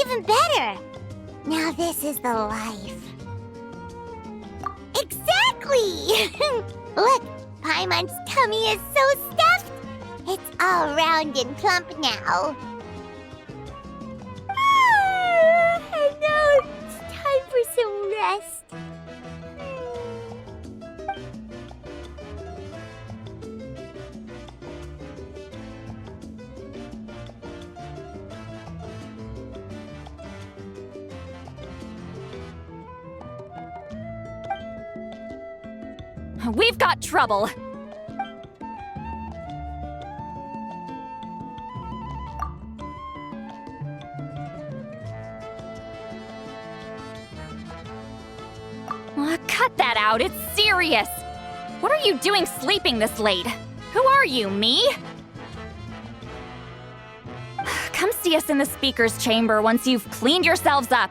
even better. Now this is the life. Exactly! Look, Paimon's tummy is so stuffed. It's all round and plump now. And now it's time for some rest. We've got trouble. Cut that out, it's serious. What are you doing sleeping this late? Who are you, me? Come see us in the speaker's chamber once you've cleaned yourselves up.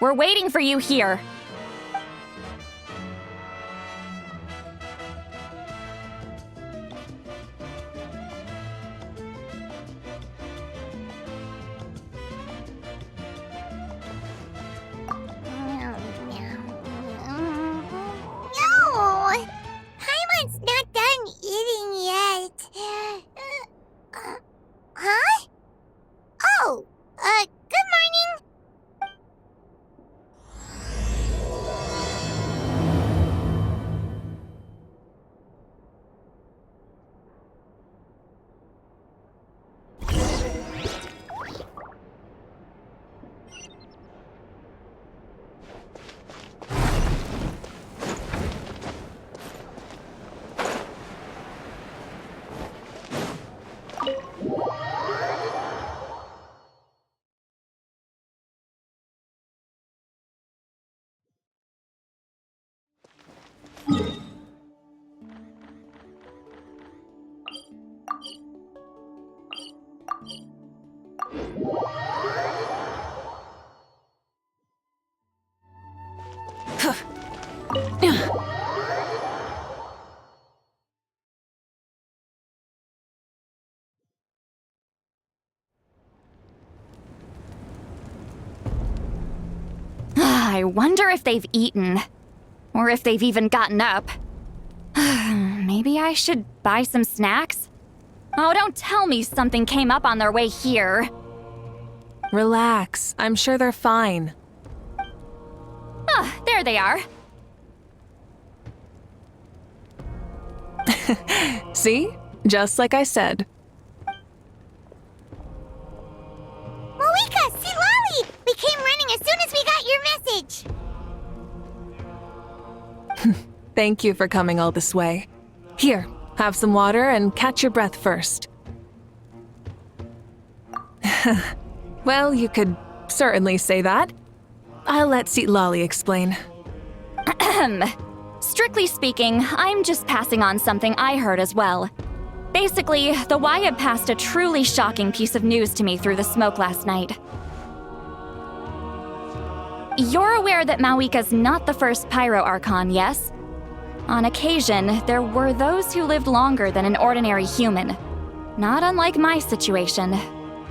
We're waiting for you here. Good morning. I wonder if they've eaten. Or if they've even gotten up. Maybe I should buy some snacks? Oh, don't tell me something came up on their way here. Relax. I'm sure they're fine. Ah, there they are. See? Just like I said. Mavuika, see Lolly! We came running as soon as we got your message. Thank you for coming all this way. Here, have some water and catch your breath first. Well, you could certainly say that. I'll let Seat Lolly explain. Strictly speaking, I'm just passing on something I heard as well. Basically, the Wyab passed a truly shocking piece of news to me through the smoke last night. You're aware that Mavuika's not the first Pyro Archon, yes? On occasion, there were those who lived longer than an ordinary human. Not unlike my situation.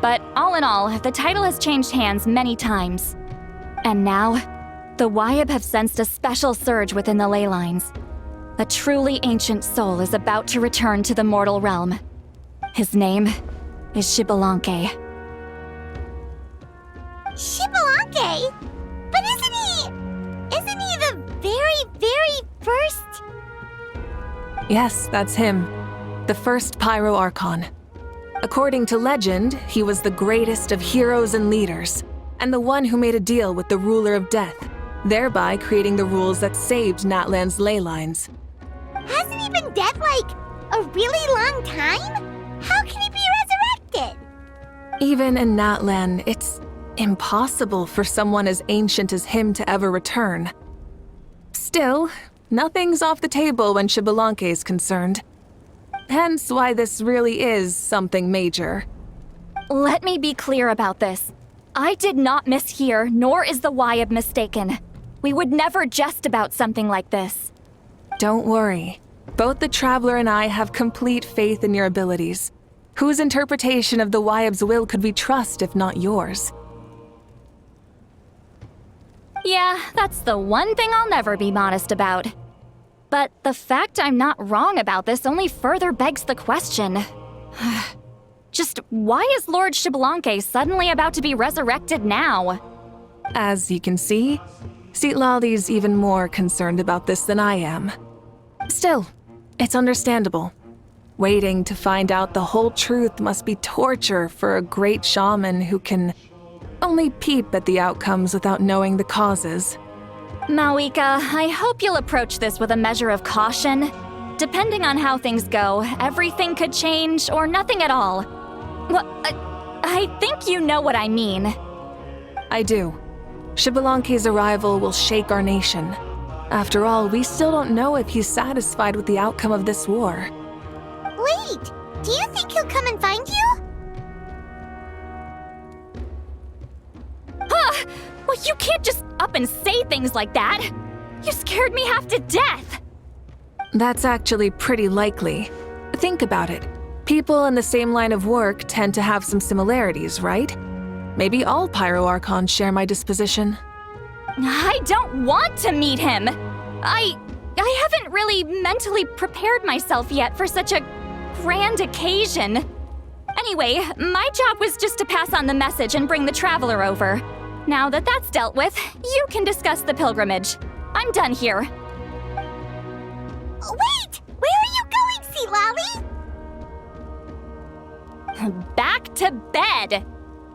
But all in all, the title has changed hands many times. And now, the Wyab have sensed a special surge within the ley lines. A truly ancient soul is about to return to the mortal realm. His name is Xbalanque. Xbalanque? But isn't he the very first? Yes, that's him. The first Pyro Archon. According to legend, he was the greatest of heroes and leaders, and the one who made a deal with the ruler of death, thereby creating the rules that saved Natlan's ley lines. Hasn't he been dead like a really long time? How can he be resurrected? Even in Natlan, it's impossible for someone as ancient as him to ever return. Still, nothing's off the table when Xbalanque is concerned. Hence why this really is something major. Let me be clear about this. I did not mishear, nor is the Wyab mistaken. We would never jest about something like this. Don't worry. Both the Traveler and I have complete faith in your abilities. Whose interpretation of the Wyab's will could we trust if not yours? Yeah, that's the one thing I'll never be modest about. But the fact I'm not wrong about this only further begs the question. Just why is Lord Xbalanque suddenly about to be resurrected now? As you can see, Citlali's even more concerned about this than I am. Still, it's understandable. Waiting to find out the whole truth must be torture for a great shaman who can only peep at the outcomes without knowing the causes. Mavuika, I hope you'll approach this with a measure of caution. Depending on how things go, everything could change or nothing at all. Well, I think you know what I mean. I do. Xbalanque's arrival will shake our nation. After all, we still don't know if he's satisfied with the outcome of this war. Wait, do you think he'll come and find you? Huh! Well, you can't just up and say things like that! You scared me half to death! That's actually pretty likely. Think about it. People in the same line of work tend to have some similarities, right? Maybe all Pyro Archons share my disposition. I don't want to meet him! I haven't really mentally prepared myself yet for such a grand occasion. Anyway, my job was just to pass on the message and bring the Traveler over. Now that that's dealt with, you can discuss the pilgrimage. I'm done here. Wait! Where are you going, Citlali? Back to bed!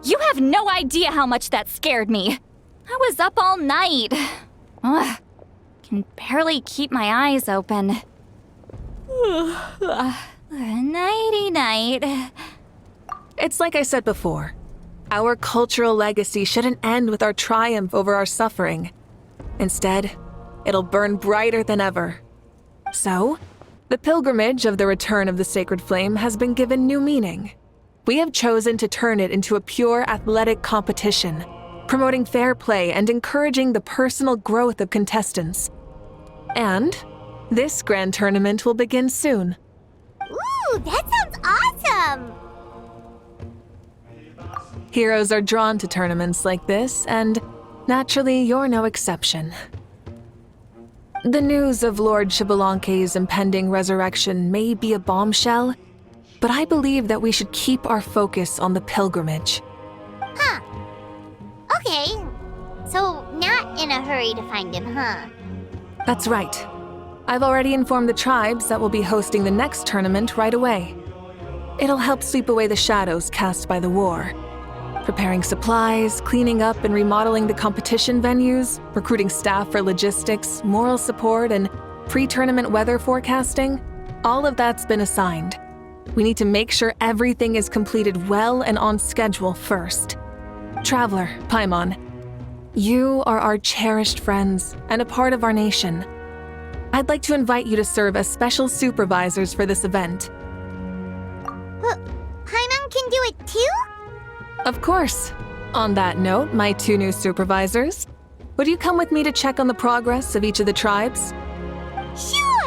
You have no idea how much that scared me. I was up all night. Ugh, can barely keep my eyes open. Nighty-night. It's like I said before. Our cultural legacy shouldn't end with our triumph over our suffering. Instead, it'll burn brighter than ever. So, the pilgrimage of the return of the sacred flame has been given new meaning. We have chosen to turn it into a pure athletic competition, promoting fair play and encouraging the personal growth of contestants. And this grand tournament will begin soon. Ooh, that sounds awesome! Heroes are drawn to tournaments like this, and naturally, you're no exception. The news of Lord Xbalanque's impending resurrection may be a bombshell, but I believe that we should keep our focus on the pilgrimage. Huh. Okay. So, not in a hurry to find him, huh? That's right. I've already informed the tribes that we'll be hosting the next tournament right away. It'll help sweep away the shadows cast by the war. Preparing supplies, cleaning up and remodeling the competition venues, recruiting staff for logistics, moral support, and pre-tournament weather forecasting, all of that's been assigned. We need to make sure everything is completed well and on schedule first. Traveler, Paimon, you are our cherished friends and a part of our nation. I'd like to invite you to serve as special supervisors for this event. Paimon can do it too? Of course. On that note, my two new supervisors, would you come with me to check on the progress of each of the tribes? Sure!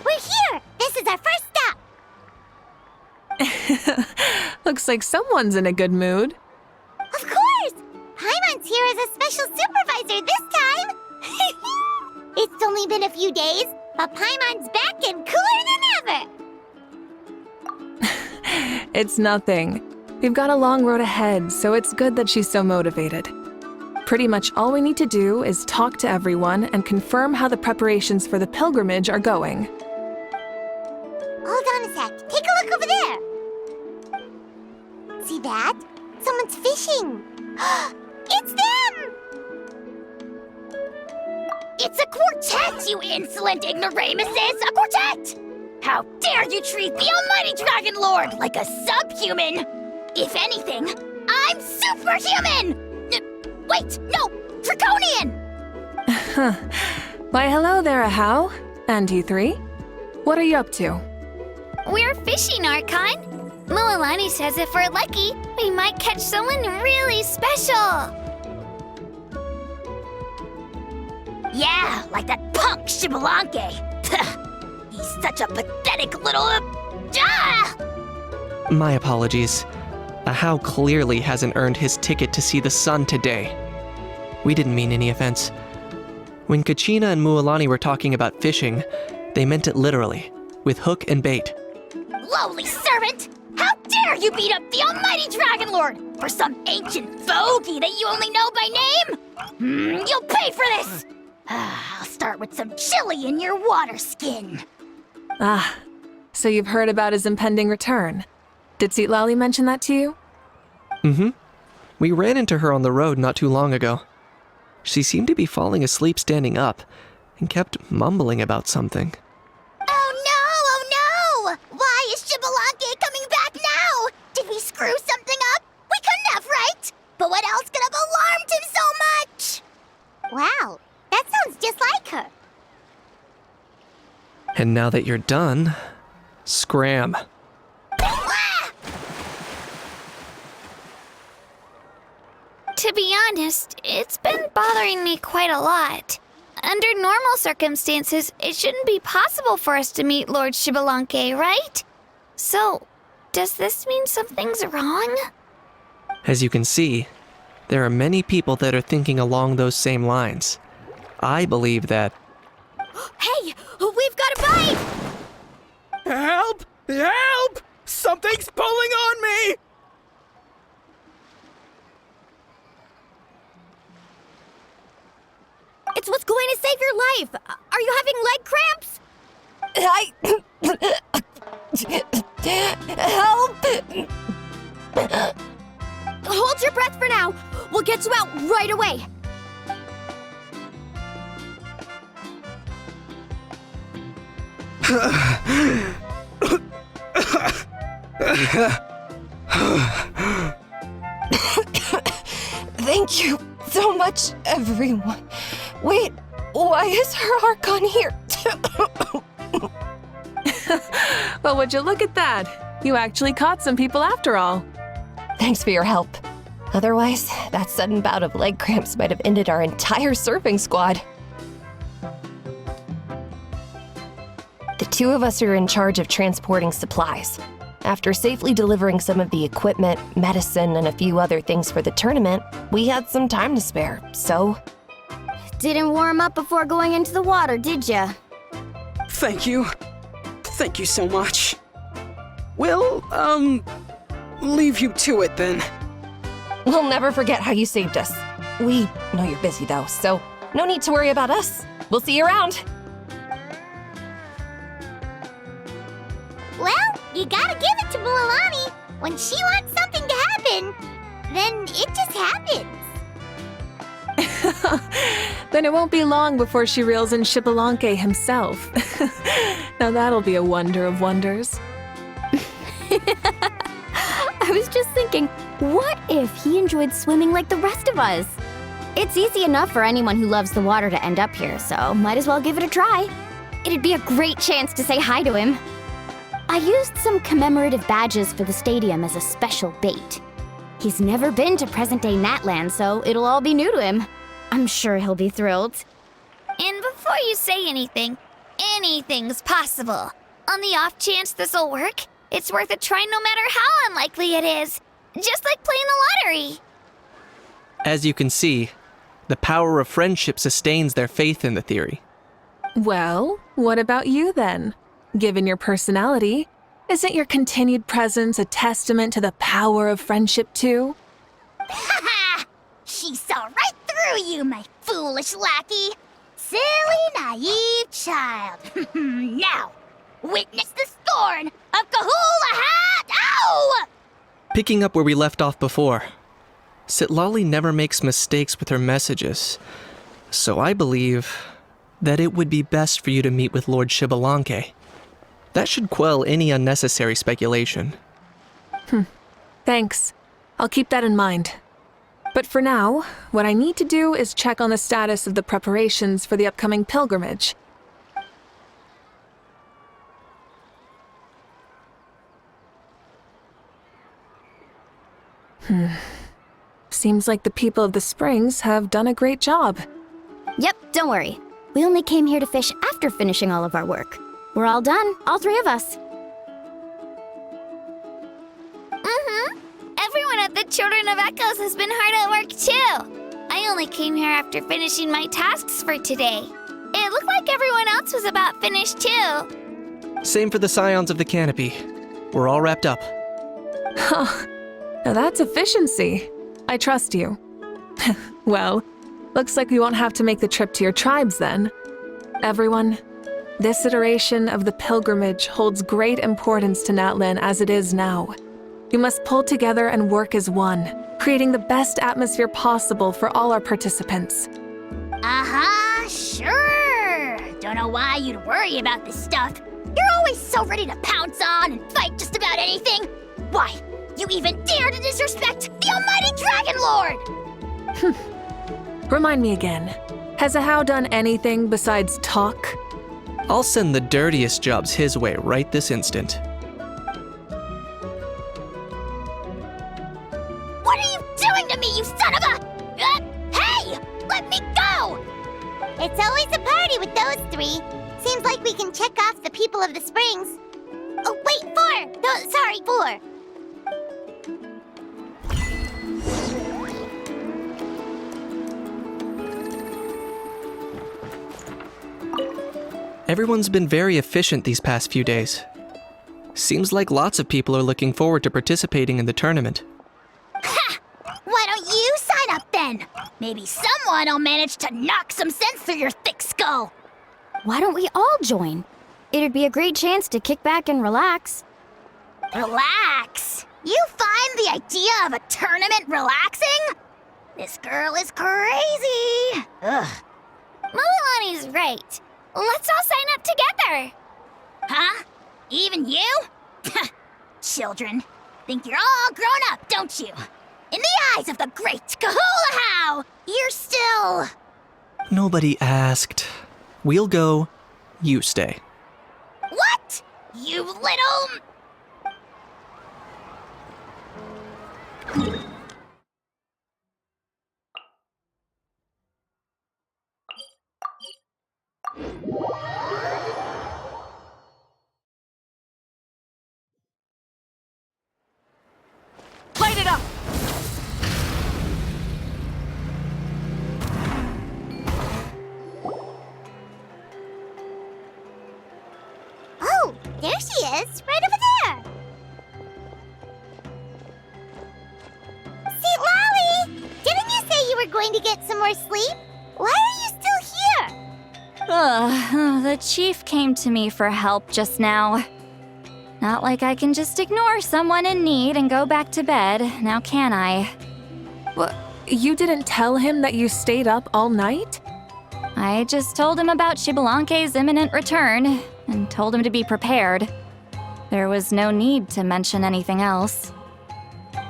We're here! This is our first stop! Looks like someone's in a good mood. Of course! Paimon's here as a special supervisor this time! It's only been a few days, but Paimon's back and cooler than ever! It's nothing. We've got a long road ahead, so it's good that she's so motivated. Pretty much all we need to do is talk to everyone and confirm how the preparations for the pilgrimage are going. Hold on a sec. Take a look over there. See that? Someone's fishing. It's them! It's a quartet, you insolent ignoramuses! A quartet! How dare you treat the almighty Dragon Lord like a subhuman! If anything, I'm superhuman! Wait, no! draconian! Why, hello there, Ahau. And you three? What are you up to? We're fishing, Archon. Mualani says if we're lucky, we might catch someone really special. Yeah, like that punk Shibalanke. He's such a pathetic little... My apologies. Ahau clearly hasn't earned his ticket to see the sun today. We didn't mean any offense. When Kachina and Mualani were talking about fishing, they meant it literally, with hook and bait. Lowly servant! How dare you beat up the almighty Dragon Lord for some ancient fogey that you only know by name? You'll pay for this! I'll start with some chili in your water skin. Ah, so you've heard about his impending return. Did Citlali mention that to you? Mm-hmm. We ran into her on the road not too long ago. She seemed to be falling asleep standing up and kept mumbling about something. Oh no! Why is Shibalanke coming back now? Did we screw something up? We couldn't have, right? But what else could have alarmed him so much? Wow, that sounds just like her. And now that you're done, scram. To be honest, it's been bothering me quite a lot. Under normal circumstances, it shouldn't be possible for us to meet Lord Shibalanke, right? So, does this mean something's wrong? As you can see, there are many people that are thinking along those same lines. I believe that... Hey, we've got a bite! Help! Help! Something's pulling on me! It's what's going to save your life! Are you having leg cramps? Help! Hold your breath for now. We'll get you out right away. Thank you so much, everyone. Wait, why is her Archon here? Well, would you look at that? You actually caught some people after all. Thanks for your help. Otherwise, that sudden bout of leg cramps might have ended our entire surfing squad. The two of us are in charge of transporting supplies. After safely delivering some of the equipment, medicine, and a few other things for the tournament, we had some time to spare, so... Didn't warm up before going into the water, did ya? Thank you. Thank you so much. We'll, leave you to it then. We'll never forget how you saved us. We know you're busy though, so no need to worry about us. We'll see you around. Well, you gotta give it to Mualani. When she wants something to happen, then it just happens. Then it won't be long before she reels in Shibalanke himself. Now that'll be a wonder of wonders. I was just thinking, what if he enjoyed swimming like the rest of us? It's easy enough for anyone who loves the water to end up here, so might as well give it a try. It'd be a great chance to say hi to him. I used some commemorative badges for the stadium as a special bait. He's never been to present-day Natland, so it'll all be new to him. I'm sure he'll be thrilled. And before you say anything, anything's possible. On the off chance this'll work, it's worth a try no matter how unlikely it is. Just like playing the lottery. As you can see, the power of friendship sustains their faith in the theory. Well, what about you then? Given your personality, isn't your continued presence a testament to the power of friendship too? Ha ha! She saw right through you, my foolish lackey. Silly, naive child. Now, witness the scorn of Kahula Hat! Ow! Picking up where we left off before, Citlali never makes mistakes with her messages, so I believe that it would be best for you to meet with Lord Shibalanke. That should quell any unnecessary speculation. Thanks. I'll keep that in mind. But for now, what I need to do is check on the status of the preparations for the upcoming pilgrimage. Seems like the people of the springs have done a great job. Yep, don't worry. We only came here to fish after finishing all of our work. We're all done, all three of us. Everyone at the Children of Echoes has been hard at work too. I only came here after finishing my tasks for today. It looked like everyone else was about finished too. Same for the Scions of the Canopy. We're all wrapped up. Now that's efficiency. I trust you. Well, looks like we won't have to make the trip to your tribes then. Everyone, this iteration of the pilgrimage holds great importance to Natlan as it is now. We must pull together and work as one, creating the best atmosphere possible for all our participants. Sure. Don't know why you'd worry about this stuff. You're always so ready to pounce on and fight just about anything. Why, you even dare to disrespect the almighty Dragon Lord! Remind me again, has Ahau done anything besides talk? I'll send the dirtiest jobs his way right this instant. What are you doing to me, you son of a... hey! Let me go! It's always a party with those three. Seems like we can check off the people of the springs. Oh, wait, four! No, sorry, four. Everyone's been very efficient these past few days. Seems like lots of people are looking forward to participating in the tournament. Ha! Why don't you sign up then? Maybe someone will manage to knock some sense through your thick skull. Why don't we all join? It'd be a great chance to kick back and relax. Relax? You find the idea of a tournament relaxing? This girl is crazy. Ugh. Mulalani's right. Let's all sign up together. Huh? Even you? Children. Think you're all grown up, don't you? In the eyes of the great Kahulahau, you're still... Nobody asked. We'll go. You stay. What? You little... Light it up! Oh, there she is, right over there. See, Lolly, didn't you say you were going to get some more sleep? Why are you still here? The chief came to me for help just now. Not like I can just ignore someone in need and go back to bed, now can I? You didn't tell him that you stayed up all night? I just told him about Shibalanke's imminent return, and told him to be prepared. There was no need to mention anything else.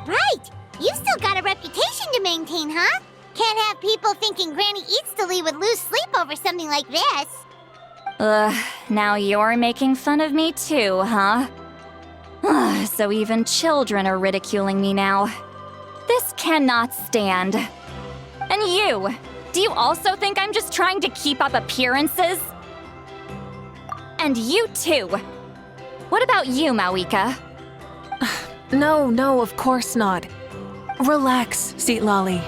Right, you've still got a reputation to maintain, huh? Can't have people thinking Granny Eatstily would lose sleep over something like this. Now you're making fun of me too, huh? So even children are ridiculing me now. This cannot stand. And you! Do you also think I'm just trying to keep up appearances? And you too! What about you, Mavuika? No, of course not. Relax, Seatlolly.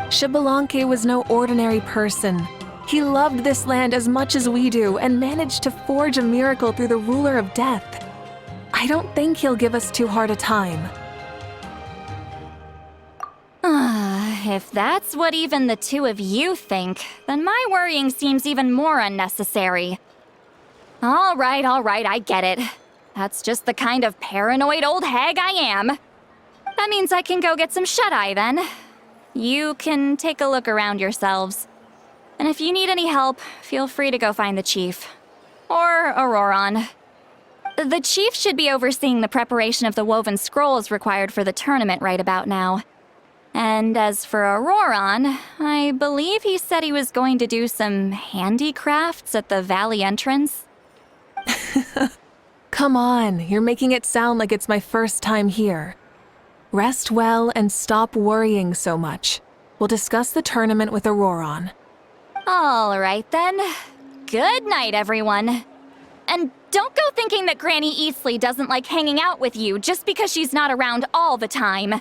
Shibalanke was no ordinary person. He loved this land as much as we do and managed to forge a miracle through the ruler of death. I don't think he'll give us too hard a time. If that's what even the two of you think, then my worrying seems even more unnecessary. All right, I get it. That's just the kind of paranoid old hag I am. That means I can go get some shut-eye then. You can take a look around yourselves. And if you need any help, feel free to go find the chief. Or Auroron. The chief should be overseeing the preparation of the woven scrolls required for the tournament right about now. And as for Auroron, I believe he said he was going to do some handicrafts at the valley entrance. Come on, you're making it sound like it's my first time here. Rest well and stop worrying so much. We'll discuss the tournament with Auroron. All right then. Good night, everyone. And don't go thinking that Granny Eastley doesn't like hanging out with you just because she's not around all the time.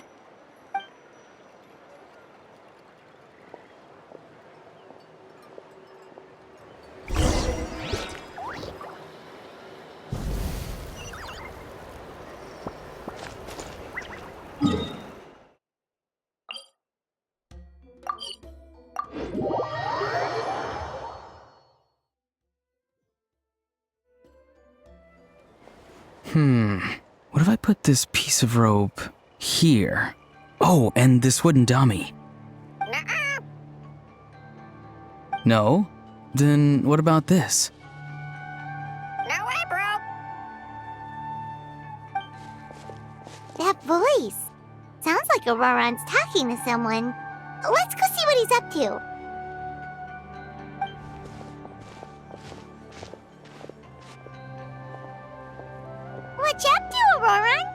What if I put this piece of rope here? Oh, and this wooden dummy. No? Then what about this? No way, bro. That voice. Sounds like Auroron's talking to someone. Let's go see what he's up to. What you up to, Auroron?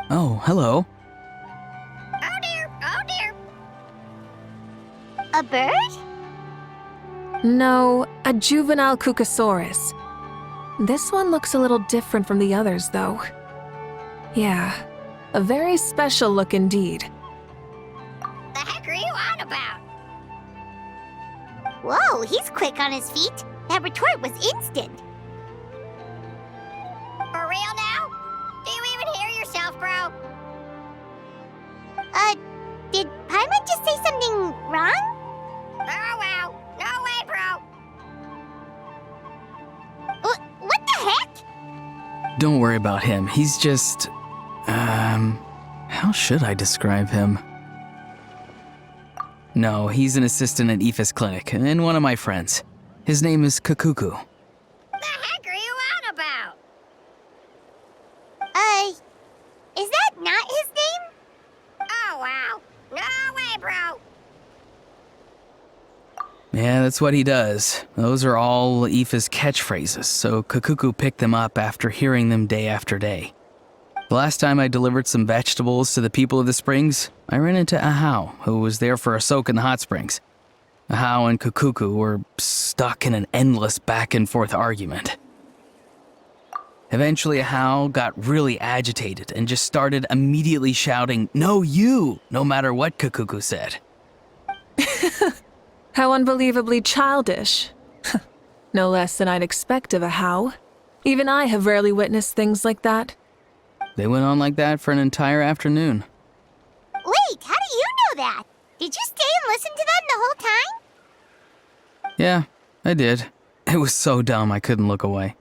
Oh, hello. Oh dear, oh dear. A bird? No, a juvenile Cucosaurus. This one looks a little different from the others, though. Yeah, a very special look indeed. The heck are you on about? Whoa, he's quick on his feet. That retort was instant. For real now? Do you even hear yourself, bro? Did Paimon just say something wrong? Oh, wow. No way, bro. What the heck? Don't worry about him. He's just... how should I describe him? No, he's an assistant at Aoife's clinic, and one of my friends. His name is Kakuku. The heck are you on about? Is that not his name? Oh, wow. No way, bro. Yeah, that's what he does. Those are all Aoife's catchphrases, so Kakuku picked them up after hearing them day after day. The last time I delivered some vegetables to the people of the springs, I ran into Ahau, who was there for a soak in the hot springs. Ahau and Kakuku were stuck in an endless back-and-forth argument. Eventually, Ahau got really agitated and just started immediately shouting, "No, you!" no matter what Kakuku said. How unbelievably childish. No less than I'd expect of Ahau. Even I have rarely witnessed things like that. They went on like that for an entire afternoon. Wait, how do you know that? Did you stay and listen to them the whole time? Yeah, I did. It was so dumb I couldn't look away.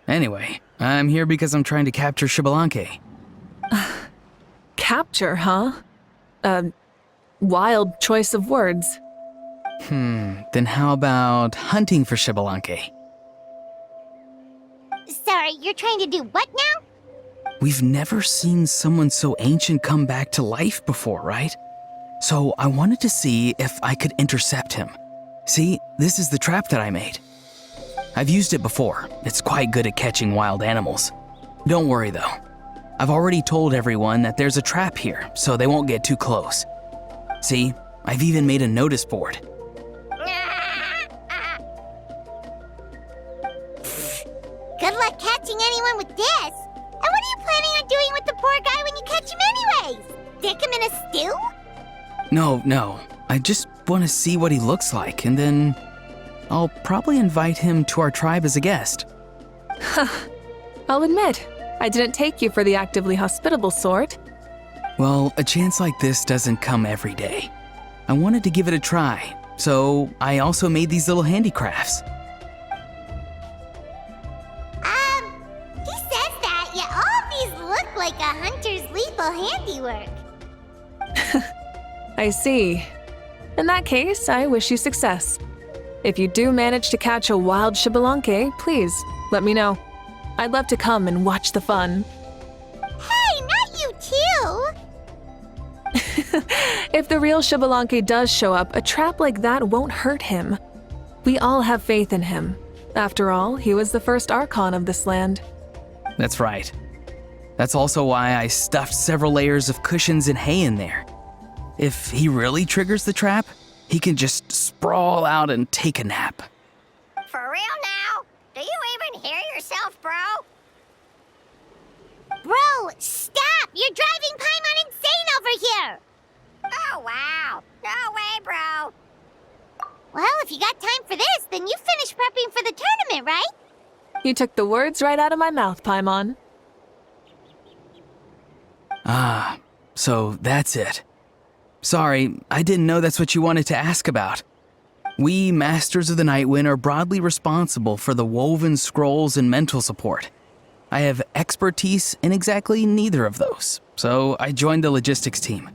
Anyway, I'm here because I'm trying to capture Xbalanque. Capture, huh? Wild choice of words. Then how about hunting for Xbalanque? Sorry, you're trying to do what now? We've never seen someone so ancient come back to life before, right? So I wanted to see if I could intercept him. See, this is the trap that I made. I've used it before. It's quite good at catching wild animals. Don't worry though. I've already told everyone that there's a trap here, so they won't get too close. See, I've even made a notice board. Good luck catching anyone with this. And what are you planning on doing with the poor guy when you catch him anyways? Stick him in a stew? No. I just want to see what he looks like, and then I'll probably invite him to our tribe as a guest. I'll admit, I didn't take you for the actively hospitable sort. Well, a chance like this doesn't come every day. I wanted to give it a try, so I also made these little handicrafts. He says that, yet all of these look like a hunter's lethal handiwork. I see. In that case, I wish you success. If you do manage to catch a wild Xbalanque, please let me know. I'd love to come and watch the fun. Hey, not If the real Xbalanque does show up, a trap like that won't hurt him. We all have faith in him. After all, he was the first Archon of this land. That's right. That's also why I stuffed several layers of cushions and hay in there. If he really triggers the trap, he can just sprawl out and take a nap. For real now? Do you even hear yourself, bro? Bro, stop! You're driving Paimon insane over here! Oh, wow. No way, bro. Well, if you got time for this, then you finished prepping for the tournament, right? You took the words right out of my mouth, Paimon. Ah, so that's it. Sorry, I didn't know that's what you wanted to ask about. We, Masters of the Nightwind, are broadly responsible for the woven scrolls and mental support. I have expertise in exactly neither of those, so I joined the logistics team.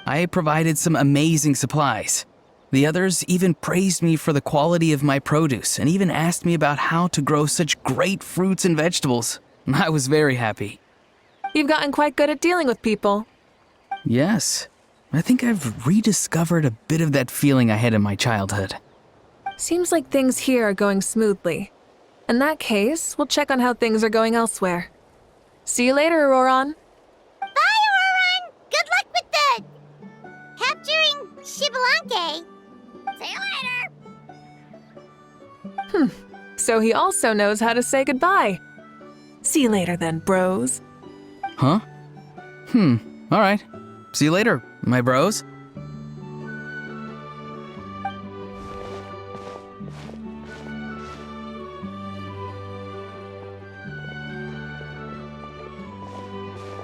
I provided some amazing supplies. The others even praised me for the quality of my produce and even asked me about how to grow such great fruits and vegetables. I was very happy. You've gotten quite good at dealing with people. Yes, I think I've rediscovered a bit of that feeling I had in my childhood. Seems like things here are going smoothly. In that case, we'll check on how things are going elsewhere. See you later, Auroron. Bye, Auroron! Good luck with the... capturing Xbalanque. See you later! So he also knows how to say goodbye. See you later then, bros. Huh? All right. See you later, my bros.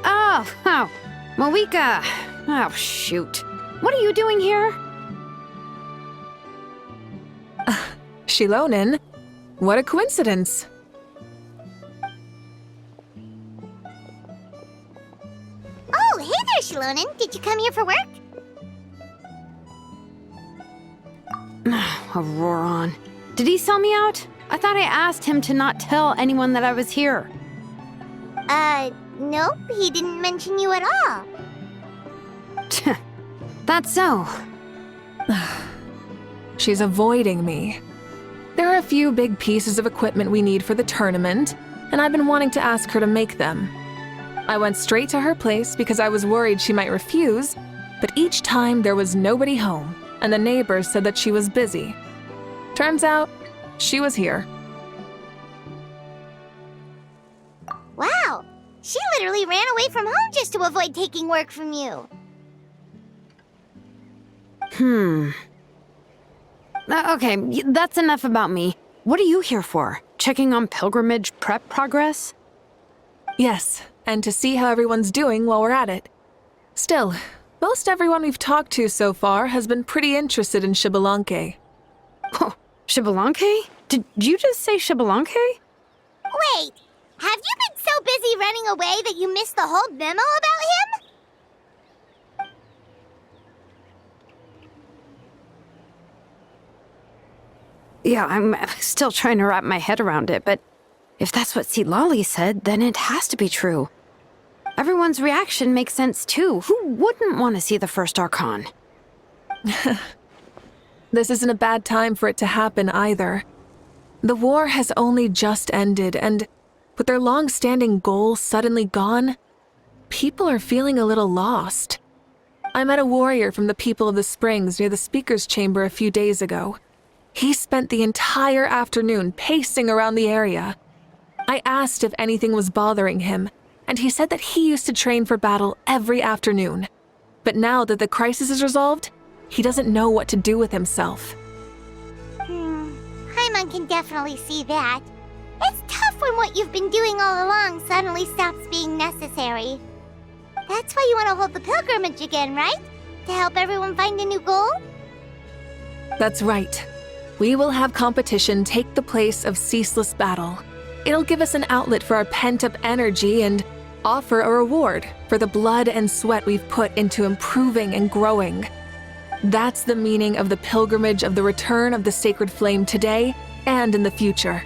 Oh, Mavuika. Oh, shoot. What are you doing here? Shilonin? What a coincidence. Oh, hey there, Shilonin. Did you come here for work? Auroron. Did he sell me out? I thought I asked him to not tell anyone that I was here. Nope. He didn't mention you at all. That's so. She's avoiding me. There are a few big pieces of equipment we need for the tournament, and I've been wanting to ask her to make them. I went straight to her place because I was worried she might refuse, but each time there was nobody home, and the neighbors said that she was busy. Turns out, she was here. Wow. She literally ran away from home just to avoid taking work from you. Okay, that's enough about me. What are you here for? Checking on pilgrimage prep progress? Yes, and to see how everyone's doing while we're at it. Still, most everyone we've talked to so far has been pretty interested in Xbalanque. Oh, Xbalanque? Did you just say Xbalanque? Wait, have you been so busy running away that you missed the whole memo about him? Yeah, I'm still trying to wrap my head around it, but if that's what Lolly said, then it has to be true. Everyone's reaction makes sense too. Who wouldn't want to see the first Archon? This isn't a bad time for it to happen either. The war has only just ended, and with their long-standing goal suddenly gone, people are feeling a little lost. I met a warrior from the People of the Springs near the Speaker's Chamber a few days ago. He spent the entire afternoon pacing around the area. I asked if anything was bothering him, and he said that he used to train for battle every afternoon. But now that the crisis is resolved, he doesn't know what to do with himself. Paimon can definitely see that. It's tough when what you've been doing all along suddenly stops being necessary. That's why you want to hold the pilgrimage again, right? To help everyone find a new goal? That's right. We will have competition take the place of ceaseless battle. It'll give us an outlet for our pent-up energy and offer a reward for the blood and sweat we've put into improving and growing. That's the meaning of the pilgrimage of the return of the sacred flame today and in the future.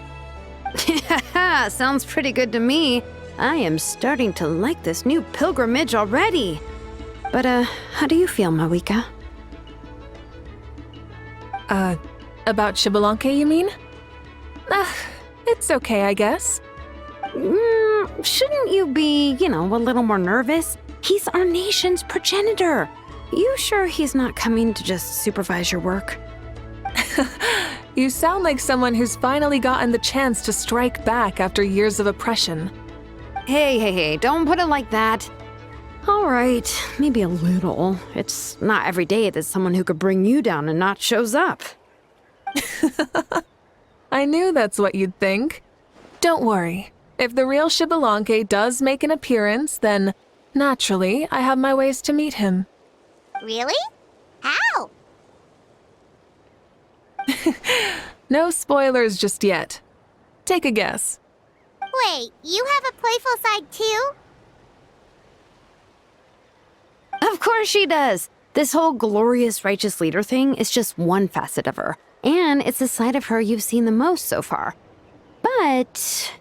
Sounds pretty good to me. I am starting to like this new pilgrimage already. But, how do you feel, Mavuika? About Xbalanque, you mean? It's okay, I guess. Shouldn't you be, a little more nervous? He's our nation's progenitor. You sure he's not coming to just supervise your work? You sound like someone who's finally gotten the chance to strike back after years of oppression. Hey, don't put it like that. All right, maybe a little. It's not every day that someone who could bring you down a notch shows up. I knew that's what you'd think. Don't worry. If the real Xbalanque does make an appearance, then, naturally, I have my ways to meet him. Really? How? No spoilers just yet. Take a guess. Wait, you have a playful side too? Of course she does. This whole glorious righteous leader thing is just one facet of her. And it's the side of her you've seen the most so far. But...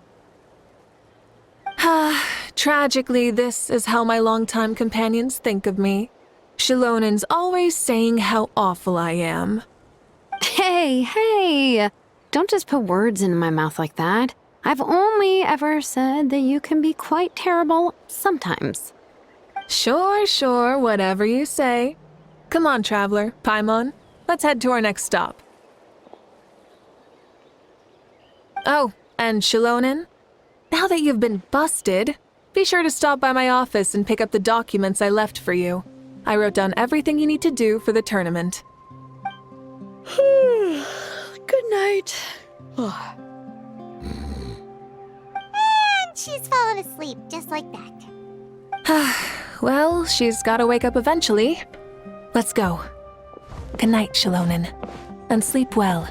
Tragically, this is how my longtime companions think of me. Shilonen's always saying how awful I am. Hey, don't just put words into my mouth like that. I've only ever said that you can be quite terrible sometimes. Sure, whatever you say. Come on, traveler, Paimon. Let's head to our next stop. Oh, and Shilonen, now that you've been busted, be sure to stop by my office and pick up the documents I left for you. I wrote down everything you need to do for the tournament. Good night. And she's fallen asleep just like that. Well, she's gotta wake up eventually. Let's go. Good night, Shilonen. And sleep well.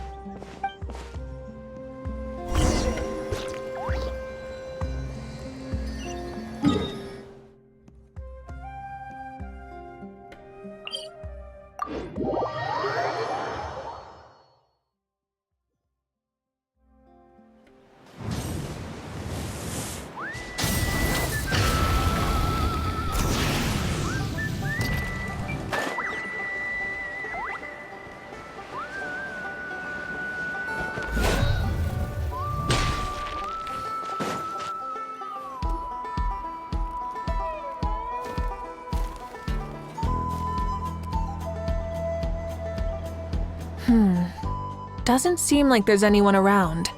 Doesn't seem like there's anyone around.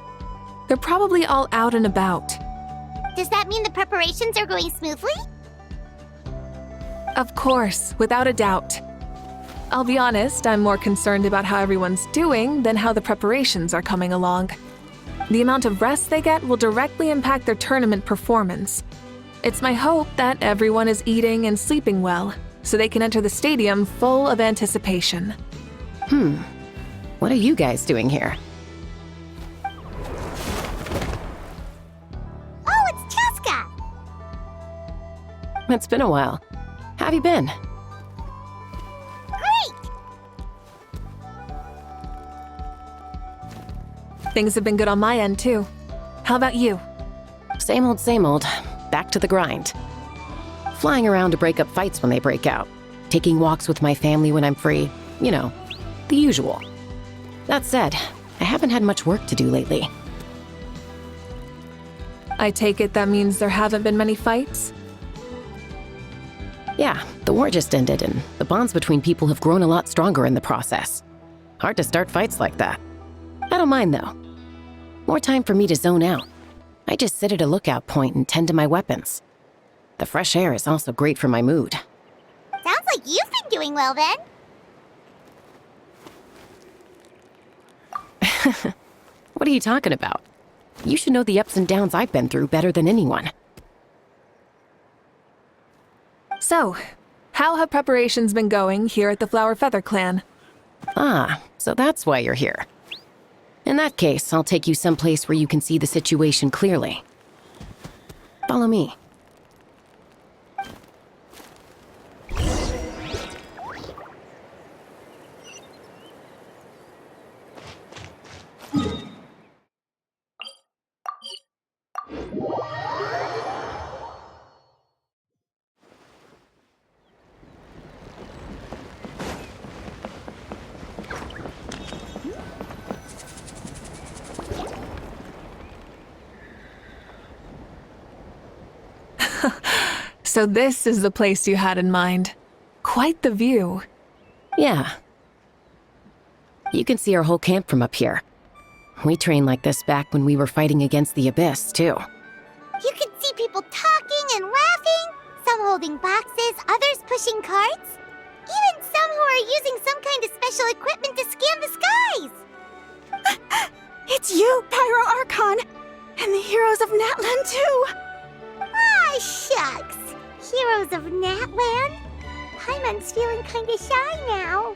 They're probably all out and about. Does that mean the preparations are going smoothly? Of course, without a doubt. I'll be honest, I'm more concerned about how everyone's doing than how the preparations are coming along. The amount of rest they get will directly impact their tournament performance. It's my hope that everyone is eating and sleeping well, so they can enter the stadium full of anticipation. What are you guys doing here? Oh, it's Cheska! It's been a while. How have you been? Great! Things have been good on my end, too. How about you? Same old. Back to the grind. Flying around to break up fights when they break out. Taking walks with my family when I'm free. You know, the usual. That said, I haven't had much work to do lately. I take it that means there haven't been many fights? Yeah, the war just ended and the bonds between people have grown a lot stronger in the process. Hard to start fights like that. I don't mind though. More time for me to zone out. I just sit at a lookout point and tend to my weapons. The fresh air is also great for my mood. Sounds like you've been doing well then. What are you talking about? You should know the ups and downs I've been through better than anyone. So, how have preparations been going here at the Flower Feather Clan? Ah, so that's why you're here. In that case, I'll take you someplace where you can see the situation clearly. Follow me. So this is the place you had in mind. Quite the view. Yeah. You can see our whole camp from up here. We trained like this back when we were fighting against the Abyss, too. You can see people talking and laughing, some holding boxes, others pushing carts. Even some who are using some kind of special equipment to scan the skies. It's you, Pyro Archon! And the heroes of Natlan, too! Ah, shucks. Heroes of Natlan? Paimon's feeling kinda shy now.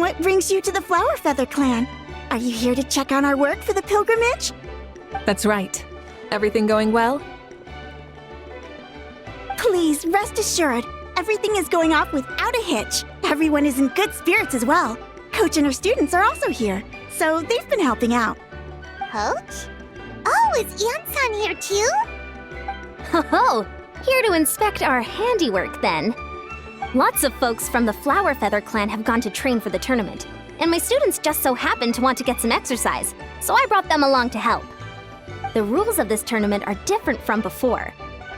What brings you to the Flower Feather Clan? Are you here to check on our work for the pilgrimage? That's right. Everything going well? Please, rest assured, everything is going off without a hitch. Everyone is in good spirits as well. Coach and her students are also here, so they've been helping out. Coach? Oh, is Ian-san here too? Oh, here to inspect our handiwork then. Lots of folks from the Flower Feather Clan have gone to train for the tournament, and my students just so happened to want to get some exercise, so I brought them along to help. The rules of this tournament are different from before.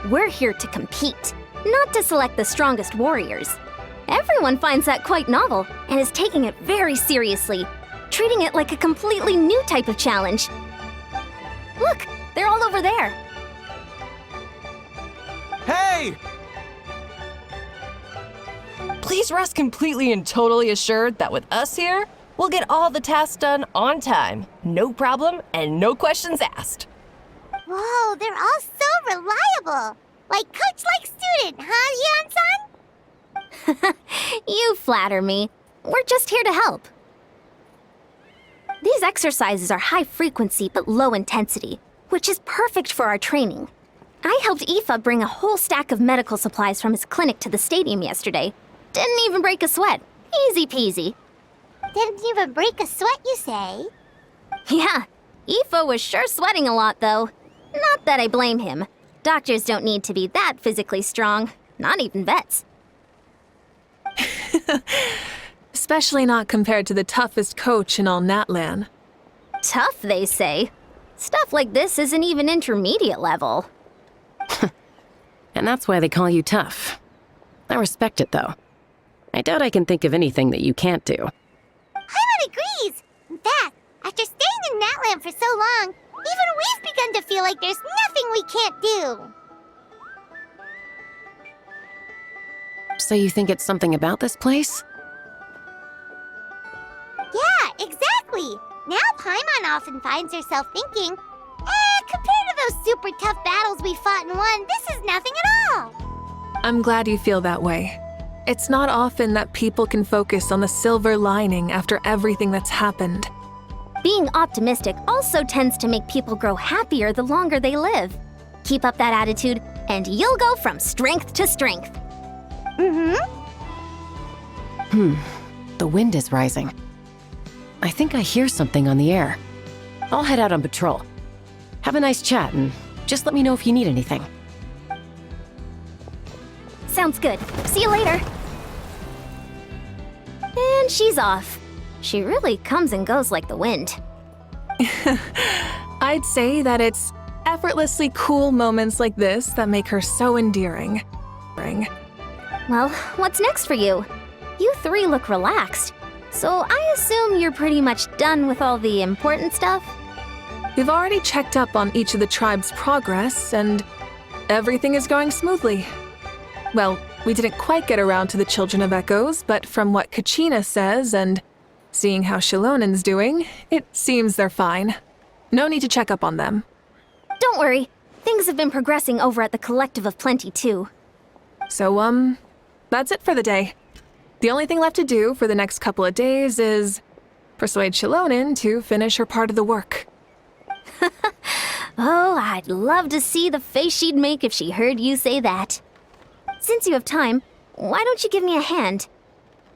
We're here to compete, not to select the strongest warriors. Everyone finds that quite novel and is taking it very seriously, treating it like a completely new type of challenge. Look, they're all over there. Hey! Please rest completely and totally assured that with us here, we'll get all the tasks done on time. No problem and no questions asked. Whoa, they're all so reliable. Like coach like student, huh, Ian-san? You flatter me. We're just here to help. These exercises are high frequency but low intensity, which is perfect for our training. I helped Aoife bring a whole stack of medical supplies from his clinic to the stadium yesterday. Didn't even break a sweat. Easy peasy. Didn't even break a sweat, you say? Yeah, Aoife was sure sweating a lot, though. Not that I blame him. Doctors don't need to be that physically strong. Not even vets. Especially not compared to the toughest coach in all Natlan. Tough, they say. Stuff like this isn't even intermediate level. And that's why they call you tough. I respect it, though. I doubt I can think of anything that you can't do. Paimon agrees. In fact, after staying in Natlan for so long, even we've begun to feel like there's nothing we can't do. So you think it's something about this place? Yeah, exactly. Now Paimon often finds herself thinking, compared to those super tough battles we fought and won, this is nothing at all. I'm glad you feel that way. It's not often that people can focus on the silver lining after everything that's happened. Being optimistic also tends to make people grow happier the longer they live. Keep up that attitude, and you'll go from strength to strength. The wind is rising. I think I hear something on the air. I'll head out on patrol. Have a nice chat, and just let me know if you need anything. Sounds good. See you later. And she's off. She really comes and goes like the wind. I'd say that it's effortlessly cool moments like this that make her so endearing. Well, what's next for you? You three look relaxed. So I assume you're pretty much done with all the important stuff? We've already checked up on each of the tribe's progress, and everything is going smoothly. Well, we didn't quite get around to the Children of Echoes, but from what Kachina says and seeing how Shilonen's doing, it seems they're fine. No need to check up on them. Don't worry. Things have been progressing over at the Collective of Plenty, too. So, that's it for the day. The only thing left to do for the next couple of days is persuade Shilonen to finish her part of the work. Oh, I'd love to see the face she'd make if she heard you say that. Since you have time, why don't you give me a hand?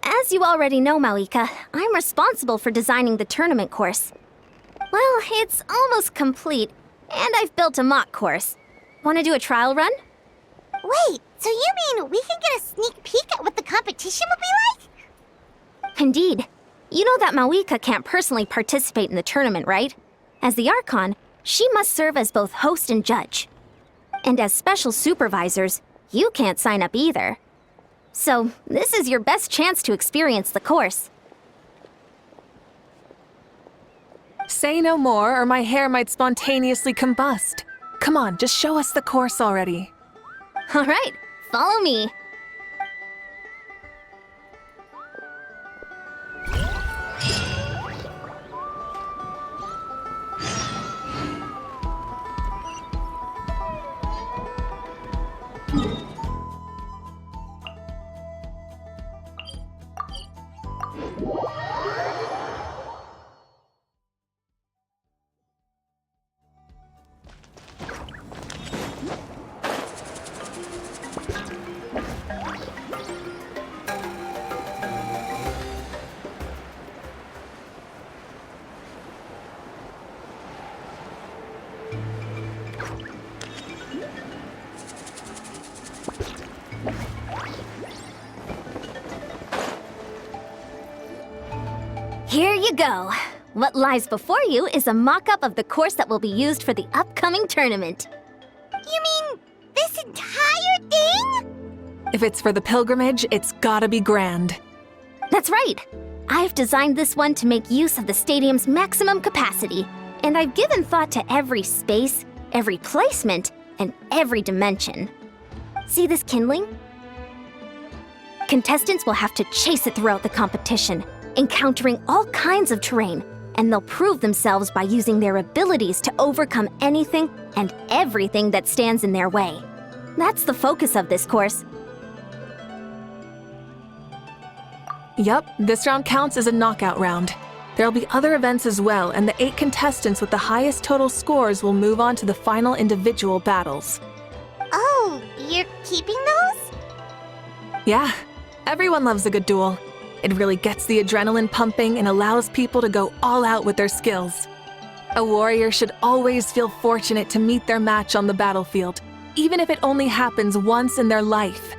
As you already know, Mavuika, I'm responsible for designing the tournament course. Well, it's almost complete, and I've built a mock course. Want to do a trial run? Wait, so you mean we can get a sneak peek at what the competition will be like? Indeed. You know that Mavuika can't personally participate in the tournament, right? As the Archon, she must serve as both host and judge. And as special supervisors, You can't sign up either. So, this is your best chance to experience the course. Say no more, or my hair might spontaneously combust. Come on, just show us the course already. All right, follow me. Here you go. What lies before you is a mock-up of the course that will be used for the upcoming tournament. You mean this entire thing? If it's for the pilgrimage, it's gotta be grand. That's right. I've designed this one to make use of the stadium's maximum capacity, and I've given thought to every space, every placement, and every dimension. See this kindling? Contestants will have to chase it throughout the competition, encountering all kinds of terrain, and they'll prove themselves by using their abilities to overcome anything and everything that stands in their way. That's the focus of this course. Yup, this round counts as a knockout round. There'll be other events as well, and the 8 contestants with the highest total scores will move on to the final individual battles. Oh, you're keeping those? Yeah, everyone loves a good duel. It really gets the adrenaline pumping and allows people to go all out with their skills. A warrior should always feel fortunate to meet their match on the battlefield, even if it only happens once in their life.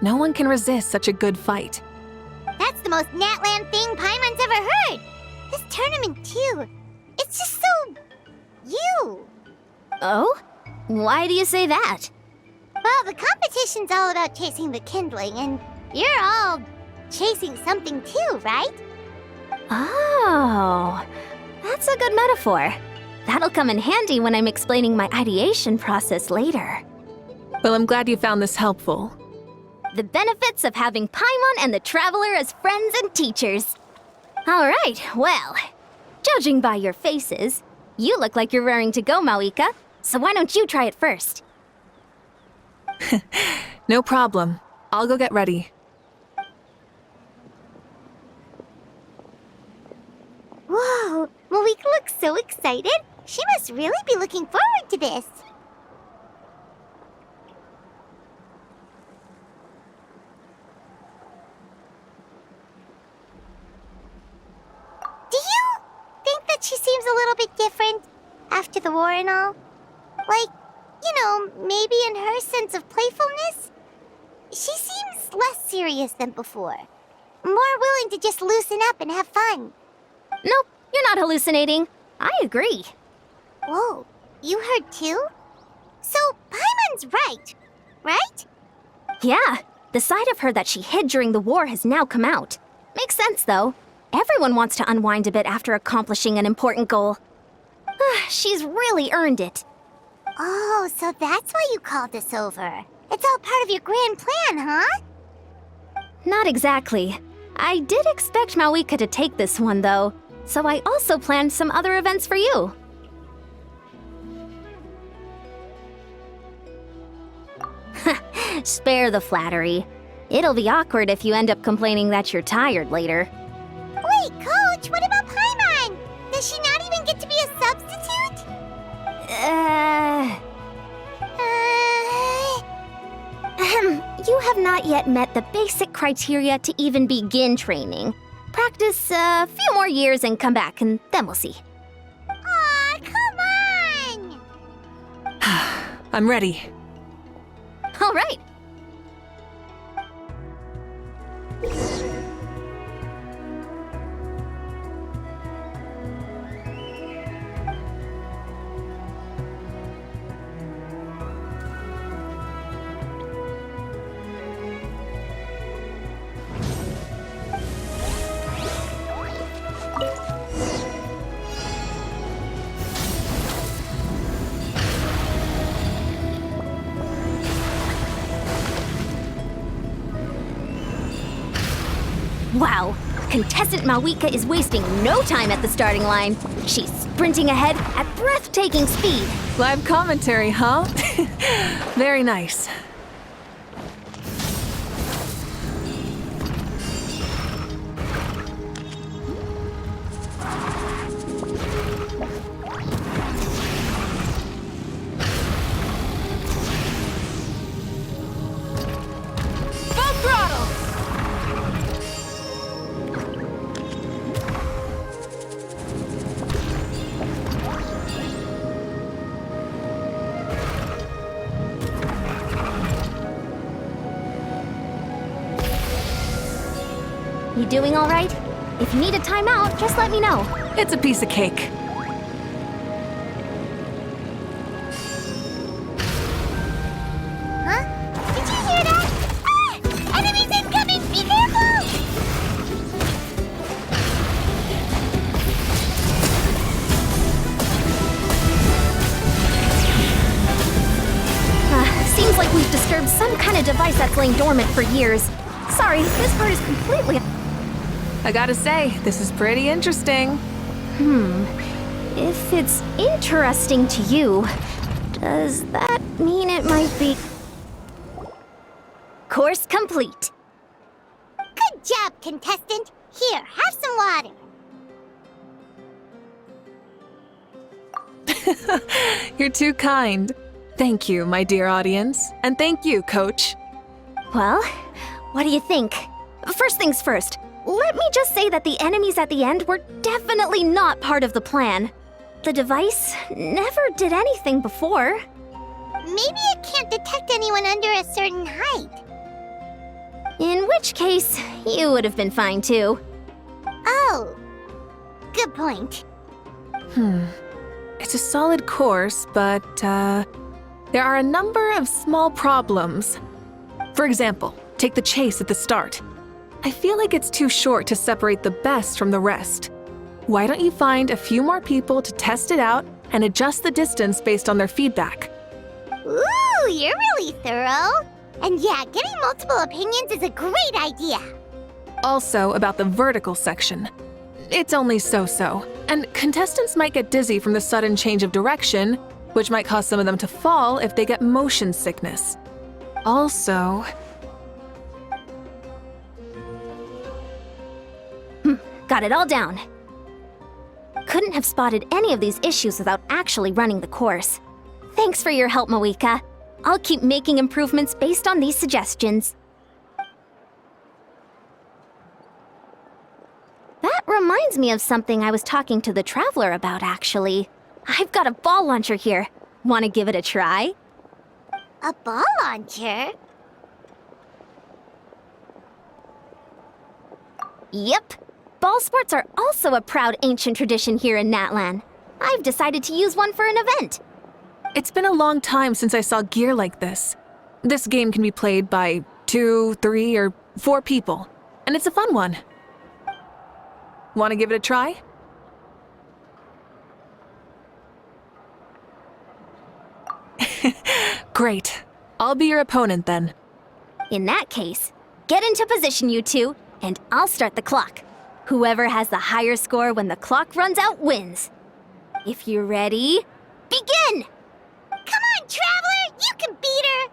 No one can resist such a good fight. That's the most Natland thing Paimon's ever heard. This tournament, too. It's just so... you. Oh? Why do you say that? Well, the competition's all about chasing the kindling, and you're all chasing something too, right? Oh, that's a good metaphor. That'll come in handy when I'm explaining my ideation process later. Well, I'm glad you found this helpful. The benefits of having Paimon and the Traveler as friends and teachers. All right, well, judging by your faces, you look like you're raring to go, Mavuika. So why don't you try it first? No problem. I'll go get ready. Whoa, Mavuika looks so excited. She must really be looking forward to this. Do you think that she seems a little bit different after the war and all? Like, you know, maybe in her sense of playfulness? She seems less serious than before. More willing to just loosen up and have fun. Nope, you're not hallucinating. I agree. Whoa, you heard too? So, Paimon's right? Yeah, the side of her that she hid during the war has now come out. Makes sense, though. Everyone wants to unwind a bit after accomplishing an important goal. She's really earned it. Oh, so that's why you called us over. It's all part of your grand plan, huh? Not exactly. I did expect Mavuika to take this one, though, so I also planned some other events for you. Spare the flattery. It'll be awkward if you end up complaining that you're tired later. Wait, Coach, what about Paimon? Does she not even get to be a substitute? You have not yet met the basic criteria to even begin training. Practice a few more years and come back, and then we'll see. Aw, come on! I'm ready. All right. Wow, contestant Mavuika is wasting no time at the starting line. She's sprinting ahead at breathtaking speed. Live commentary, huh? Very nice. You doing all right? If you need a timeout, just let me know. It's a piece of cake. Huh? Did you hear that? Ah! Enemies incoming! Be careful! Seems like we've disturbed some kind of device that's lain dormant for years. Sorry, this part is completely... I gotta say, this is pretty interesting. If it's interesting to you, does that mean it might be... Course complete. Good job, contestant. Here, have some water. You're too kind. Thank you, my dear audience. And thank you, Coach. Well, what do you think? First things first, let me just say that the enemies at the end were definitely not part of the plan. The device never did anything before. Maybe it can't detect anyone under a certain height. In which case, you would have been fine too. Oh, good point. It's a solid course, but, there are a number of small problems. For example, take the chase at the start. I feel like it's too short to separate the best from the rest. Why don't you find a few more people to test it out and adjust the distance based on their feedback? Ooh, you're really thorough. And yeah, getting multiple opinions is a great idea. Also, about the vertical section. It's only so-so, and contestants might get dizzy from the sudden change of direction, which might cause some of them to fall if they get motion sickness. Also... Got it all down. Couldn't have spotted any of these issues without actually running the course. Thanks for your help, Mavuika. I'll keep making improvements based on these suggestions. That reminds me of something I was talking to the Traveler about, actually. I've got a ball launcher here. Want to give it a try? A ball launcher? Yep. Ball sports are also a proud ancient tradition here in Natlan. I've decided to use one for an event. It's been a long time since I saw gear like this. This game can be played by 2, 3, or 4 people, and it's a fun one. Want to give it a try? Great. I'll be your opponent then. In that case, get into position, you two, and I'll start the clock. Whoever has the higher score when the clock runs out wins. If you're ready, begin! Come on, Traveler! You can beat her!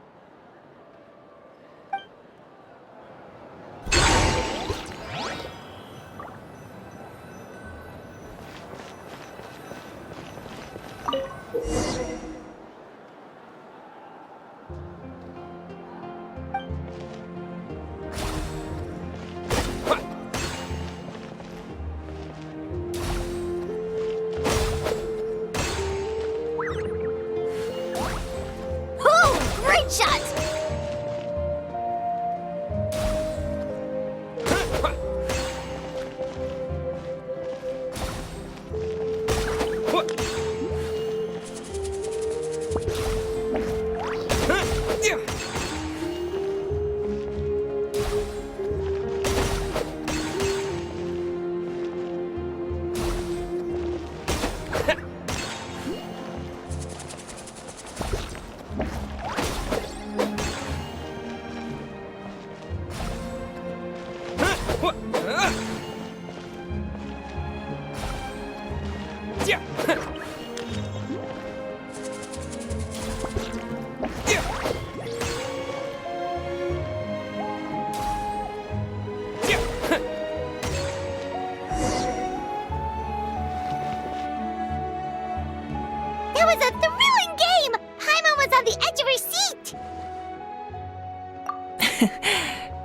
That was a thrilling game! Paimon was on the edge of her seat!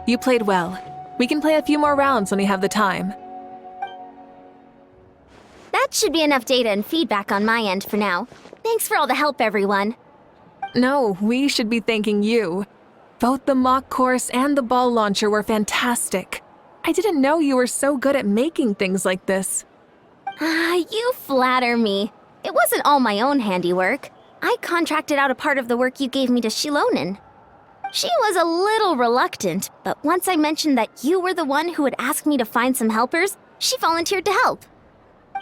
You played well. We can play a few more rounds when we have the time. That should be enough data and feedback on my end for now. Thanks for all the help, everyone. No, we should be thanking you. Both the mock course and the ball launcher were fantastic. I didn't know you were so good at making things like this. You flatter me. It wasn't all my own handiwork. I contracted out a part of the work you gave me to Shilonen. She was a little reluctant, but once I mentioned that you were the one who had asked me to find some helpers, she volunteered to help.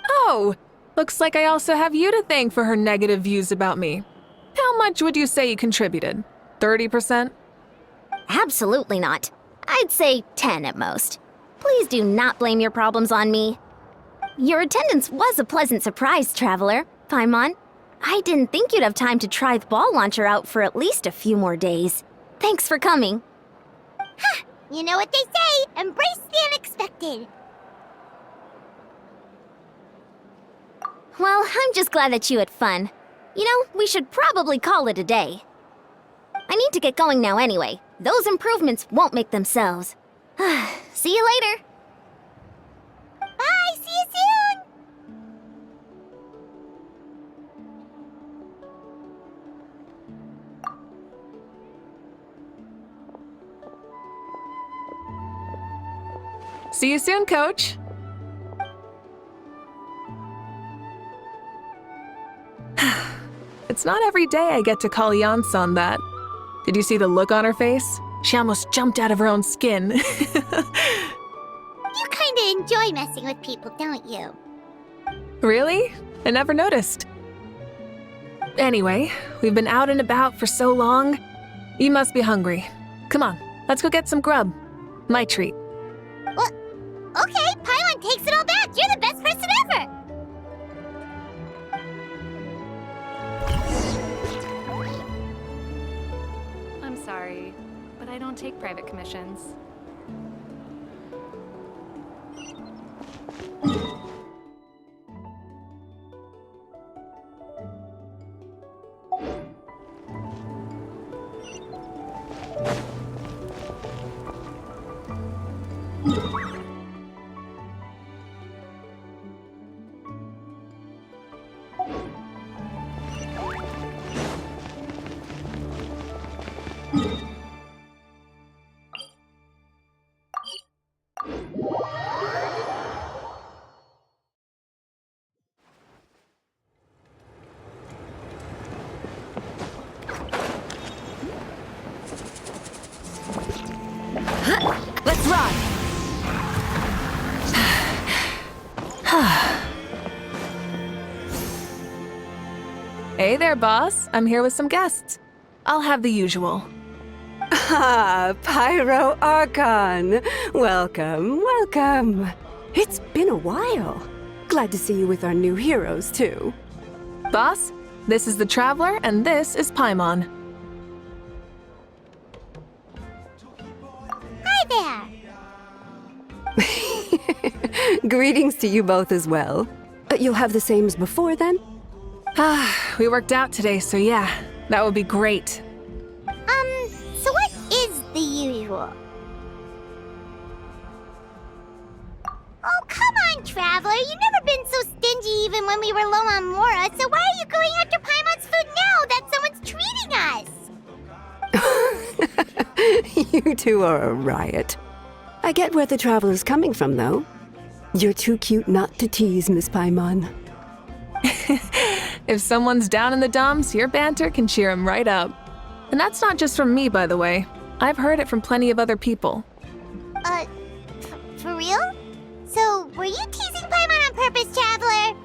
Oh, looks like I also have you to thank for her negative views about me. How much would you say you contributed? 30%? Absolutely not. I'd say 10 at most. Please do not blame your problems on me. Your attendance was a pleasant surprise, Traveler. Paimon, I didn't think you'd have time to try the ball launcher out for at least a few more days. Thanks for coming. Ha! You know what they say, embrace the unexpected. Well, I'm just glad that you had fun. You know, we should probably call it a day. I need to get going now anyway. Those improvements won't make themselves. See you later. Bye, see you soon! See you soon, Coach. It's not every day I get to call Yansan that. Did you see the look on her face? She almost jumped out of her own skin. You kinda enjoy messing with people, don't you? Really? I never noticed. Anyway, we've been out and about for so long. You must be hungry. Come on, let's go get some grub. My treat. Well, okay, Paimon takes it all back. You're the best person ever! I'm sorry, but I don't take private commissions. Let's run! Hey there, boss. I'm here with some guests. I'll have the usual. Ah, Pyro Archon! Welcome, welcome. It's been a while. Glad to see you with our new heroes, too. Boss, this is the Traveler, and this is Paimon. Hi there! Greetings to you both as well. You'll have the same as before, then? We worked out today, so yeah, that would be great. So what is the usual? Oh, come on, Traveler. You've never been so stingy even when we were low on Mora, so why are you going after Paimon's food now that someone's treating us? You two are a riot. I get where the Traveler's coming from, though. You're too cute not to tease, Miss Paimon. If someone's down in the dumps, your banter can cheer him right up. And that's not just from me, by the way. I've heard it from plenty of other people. For real? So, were you teasing Paimon on purpose, Traveler?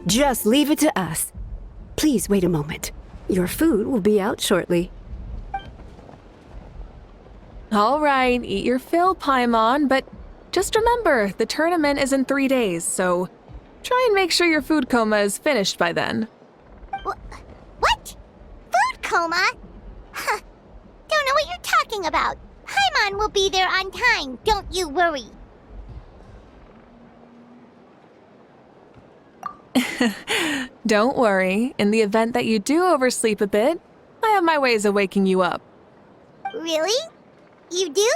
Just leave it to us. Please wait a moment. Your food will be out shortly. All right, eat your fill, Paimon, but Just remember, the tournament is in 3 days, so try and make sure your food coma is finished by then. What? Food coma? Huh. Don't know what you're talking about. Paimon will be there on time, don't you worry. Don't worry, in the event that you do oversleep a bit, I have my ways of waking you up. Really? You do?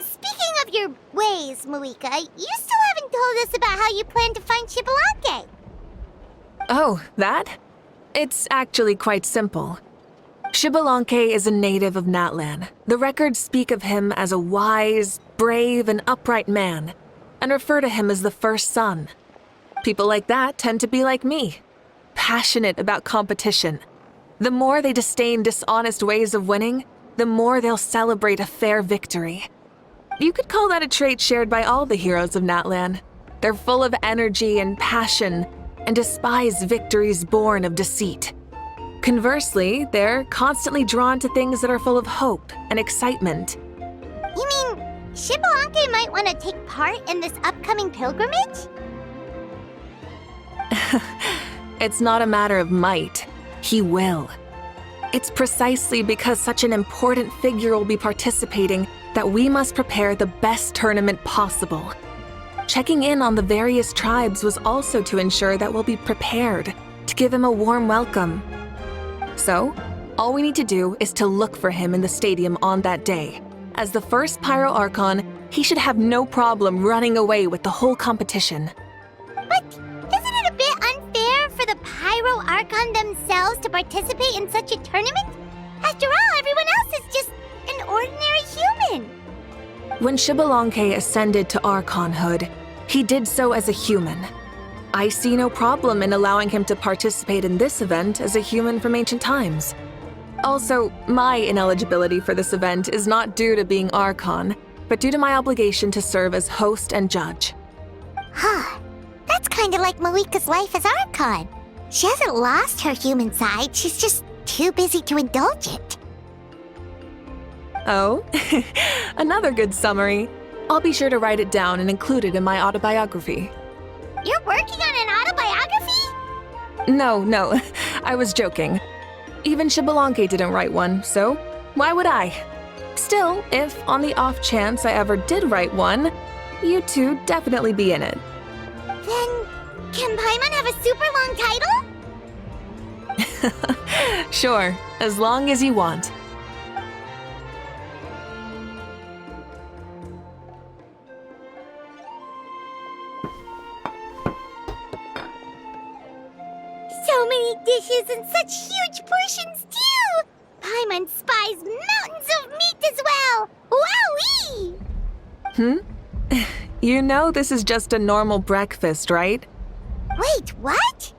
Speaking of your ways, Mavuika, you still haven't told us about how you plan to find Xbalanque. Oh, that? It's actually quite simple. Xbalanque is a native of Natlan. The records speak of him as a wise, brave, and upright man, and refer to him as the first son. People like that tend to be like me, passionate about competition. The more they disdain dishonest ways of winning, the more they'll celebrate a fair victory. You could call that a trait shared by all the heroes of Natlan. They're full of energy and passion, and despise victories born of deceit. Conversely, they're constantly drawn to things that are full of hope and excitement. You mean Xbalanque might want to take part in this upcoming pilgrimage? It's not a matter of might. He will. It's precisely because such an important figure will be participating that we must prepare the best tournament possible. Checking in on the various tribes was also to ensure that we'll be prepared to give him a warm welcome. So, all we need to do is to look for him in the stadium on that day. As the first Pyro Archon, he should have no problem running away with the whole competition. But isn't it a bit unfair for the Pyro Archon themselves to participate in such a tournament? After all, everyone else is just an ordinary human. When Xbalanque ascended to Archonhood, he did so as a human. I see no problem in allowing him to participate in this event as a human from ancient times. Also, my ineligibility for this event is not due to being Archon, but due to my obligation to serve as host and judge. Huh. That's kind of like Mavuika's life as Archon. She hasn't lost her human side, she's just too busy to indulge it. Oh, another good summary. I'll be sure to write it down and include it in my autobiography. You're working on an autobiography? No, I was joking. Even Xbalanque didn't write one, so why would I? Still, if on the off chance I ever did write one, you two definitely be in it. Then, can Paimon have a super long title? Sure, as long as you want. So many dishes and such huge portions, too! Paimon spies mountains of meat as well! Wowee! You know this is just a normal breakfast, right? Wait, what?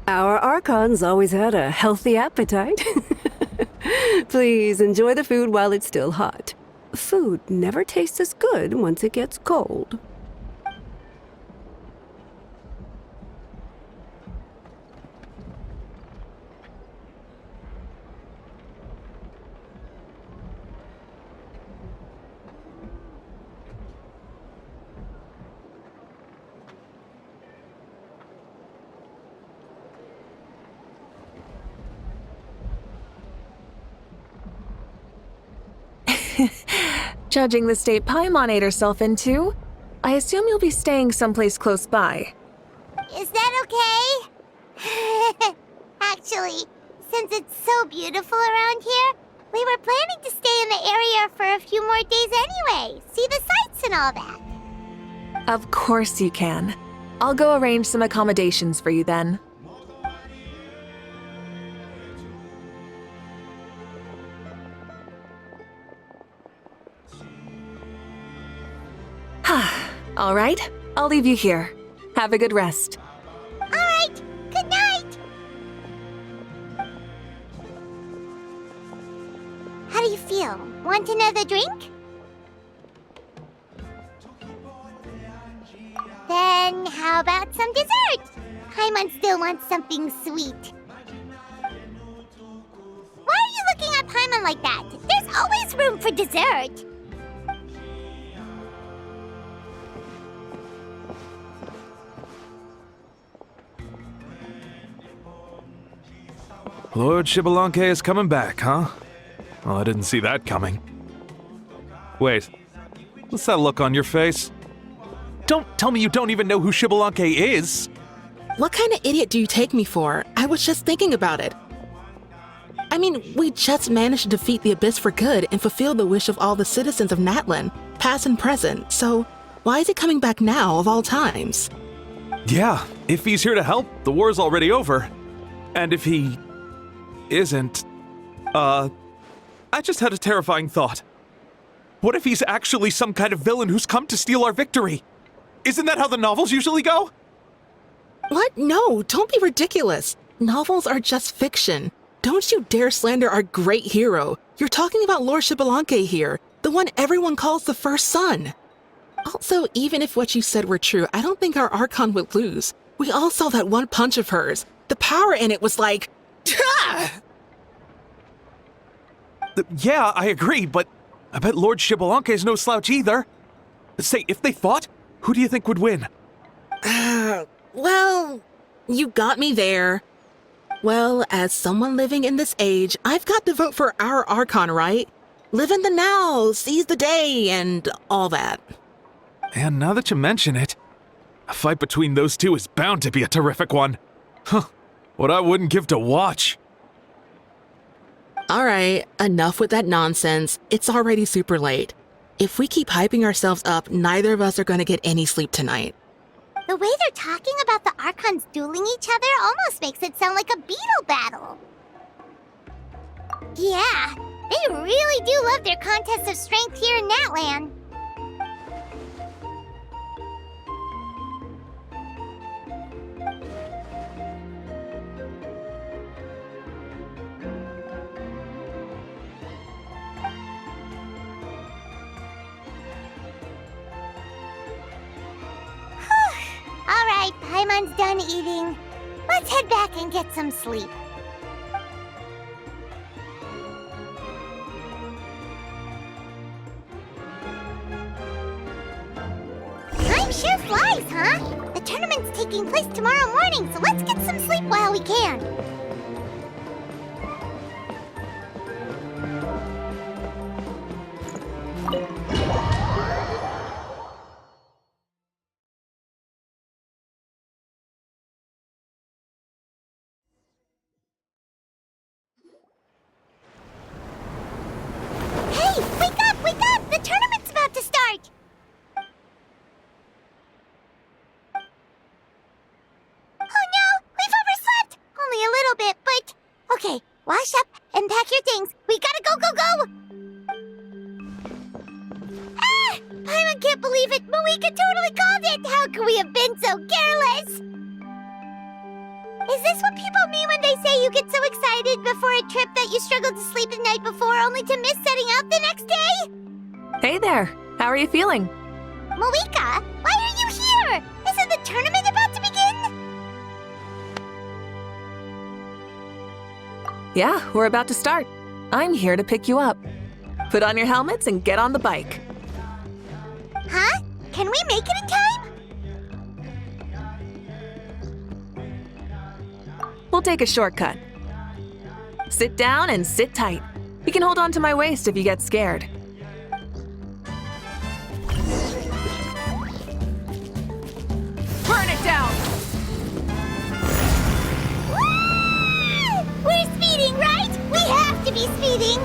Our Archons always had a healthy appetite. Please enjoy the food while it's still hot. Food never tastes as good once it gets cold. Judging the state Paimon ate herself into, I assume you'll be staying someplace close by. Is that okay? Actually, since it's so beautiful around here, we were planning to stay in the area for a few more days anyway. See the sights and all that. Of course you can. I'll go arrange some accommodations for you then. All right, I'll leave you here. Have a good rest. All right, good night. How do you feel? Want another drink? Then how about some dessert? Paimon still wants something sweet. Why are you looking at Paimon like that? There's always room for dessert. Lord Xbalanque is coming back, huh? Well, I didn't see that coming. Wait, what's that look on your face? Don't tell me you don't even know who Xbalanque is! What kind of idiot do you take me for? I was just thinking about it. I mean, we just managed to defeat the Abyss for good and fulfill the wish of all the citizens of Natlan, past and present, so why is he coming back now of all times? Yeah, if he's here to help, the war's already over. And if he isn't, I just had a terrifying thought. What if he's actually some kind of villain who's come to steal our victory? Isn't that how the novels usually go? What? No, don't be ridiculous. Novels are just fiction. Don't you dare slander our great hero. You're talking about Lord Xbalanque here, the one everyone calls the first son. Also, even if what you said were true, I don't think our Archon would lose. We all saw that one punch of hers. The power in it was like... Yeah, I agree, but I bet Lord Xbalanque is no slouch either. Say, if they fought, who do you think would win? Well, you got me there. Well, as someone living in this age, I've got to vote for our Archon, right? Live in the now, seize the day, and all that. And now that you mention it, a fight between those two is bound to be a terrific one. Huh, what I wouldn't give to watch. All right, enough with that nonsense. It's already super late. If we keep hyping ourselves up, neither of us are going to get any sleep tonight. The way they're talking about the Archons dueling each other almost makes it sound like a beetle battle. Yeah, they really do love their contests of strength here in Natlan. Alright, Paimon's done eating. Let's head back and get some sleep. Time sure flies, huh? The tournament's taking place tomorrow morning, so let's get some sleep while we can. Hey, wake up, wake up! The tournament's about to start! Oh no, we've overslept! Only a little bit, but... Okay, wash up and pack your things. We gotta go, go, go! Ah! Paimon can't believe it! Mavuika totally called it! How could we have been so careless? Is this what people mean when they say you get so excited before a trip that you struggled to sleep the night before only to miss setting out the next day? Hey there, how are you feeling? Mavuika, why are you here? Isn't the tournament about to begin? Yeah, we're about to start. I'm here to pick you up. Put on your helmets and get on the bike. Huh? Can we make it in time? We'll take a shortcut. Sit down and sit tight. You can hold on to my waist if you get scared. Burn it down! Woo! We're speeding, right? We have to be speeding!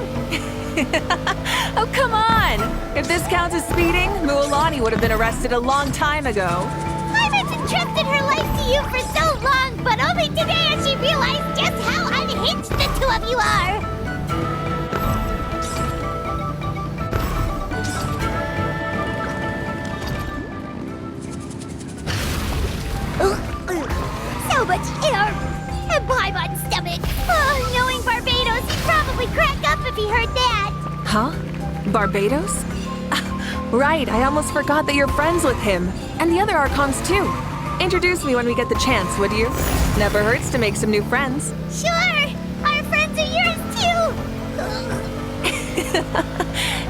Oh, come on! If this counts as speeding, Mualani would have been arrested a long time ago. I've entrusted her life to you for so long, but only today has she realized just how unhinged the two of you are! So much air! And Paimon's stomach! Oh, knowing Barbados, he'd probably crack up if he heard that! Huh? Barbados? Right, I almost forgot that you're friends with him. And the other Archons too. Introduce me when we get the chance, would you? Never hurts to make some new friends. Sure! Our friends are yours too!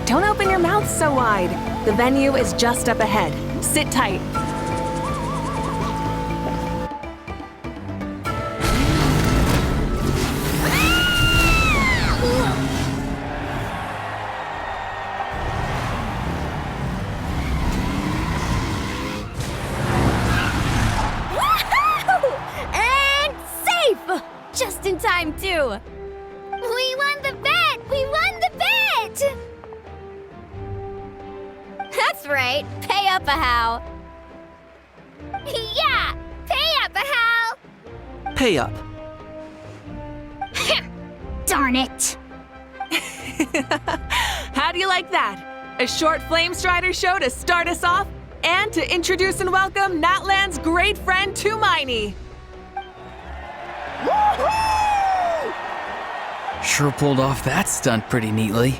Don't open your mouth so wide. The venue is just up ahead. Sit tight. And safe! Just in time, too. We won the bet! We won the bet! That's right. Pay up a how. Yeah! Pay up, Hal! Pay up. Darn it! How do you like that? A short Flame Strider show to start us off and to introduce and welcome Natlan's great friend Tumaini. Sure pulled off that stunt pretty neatly.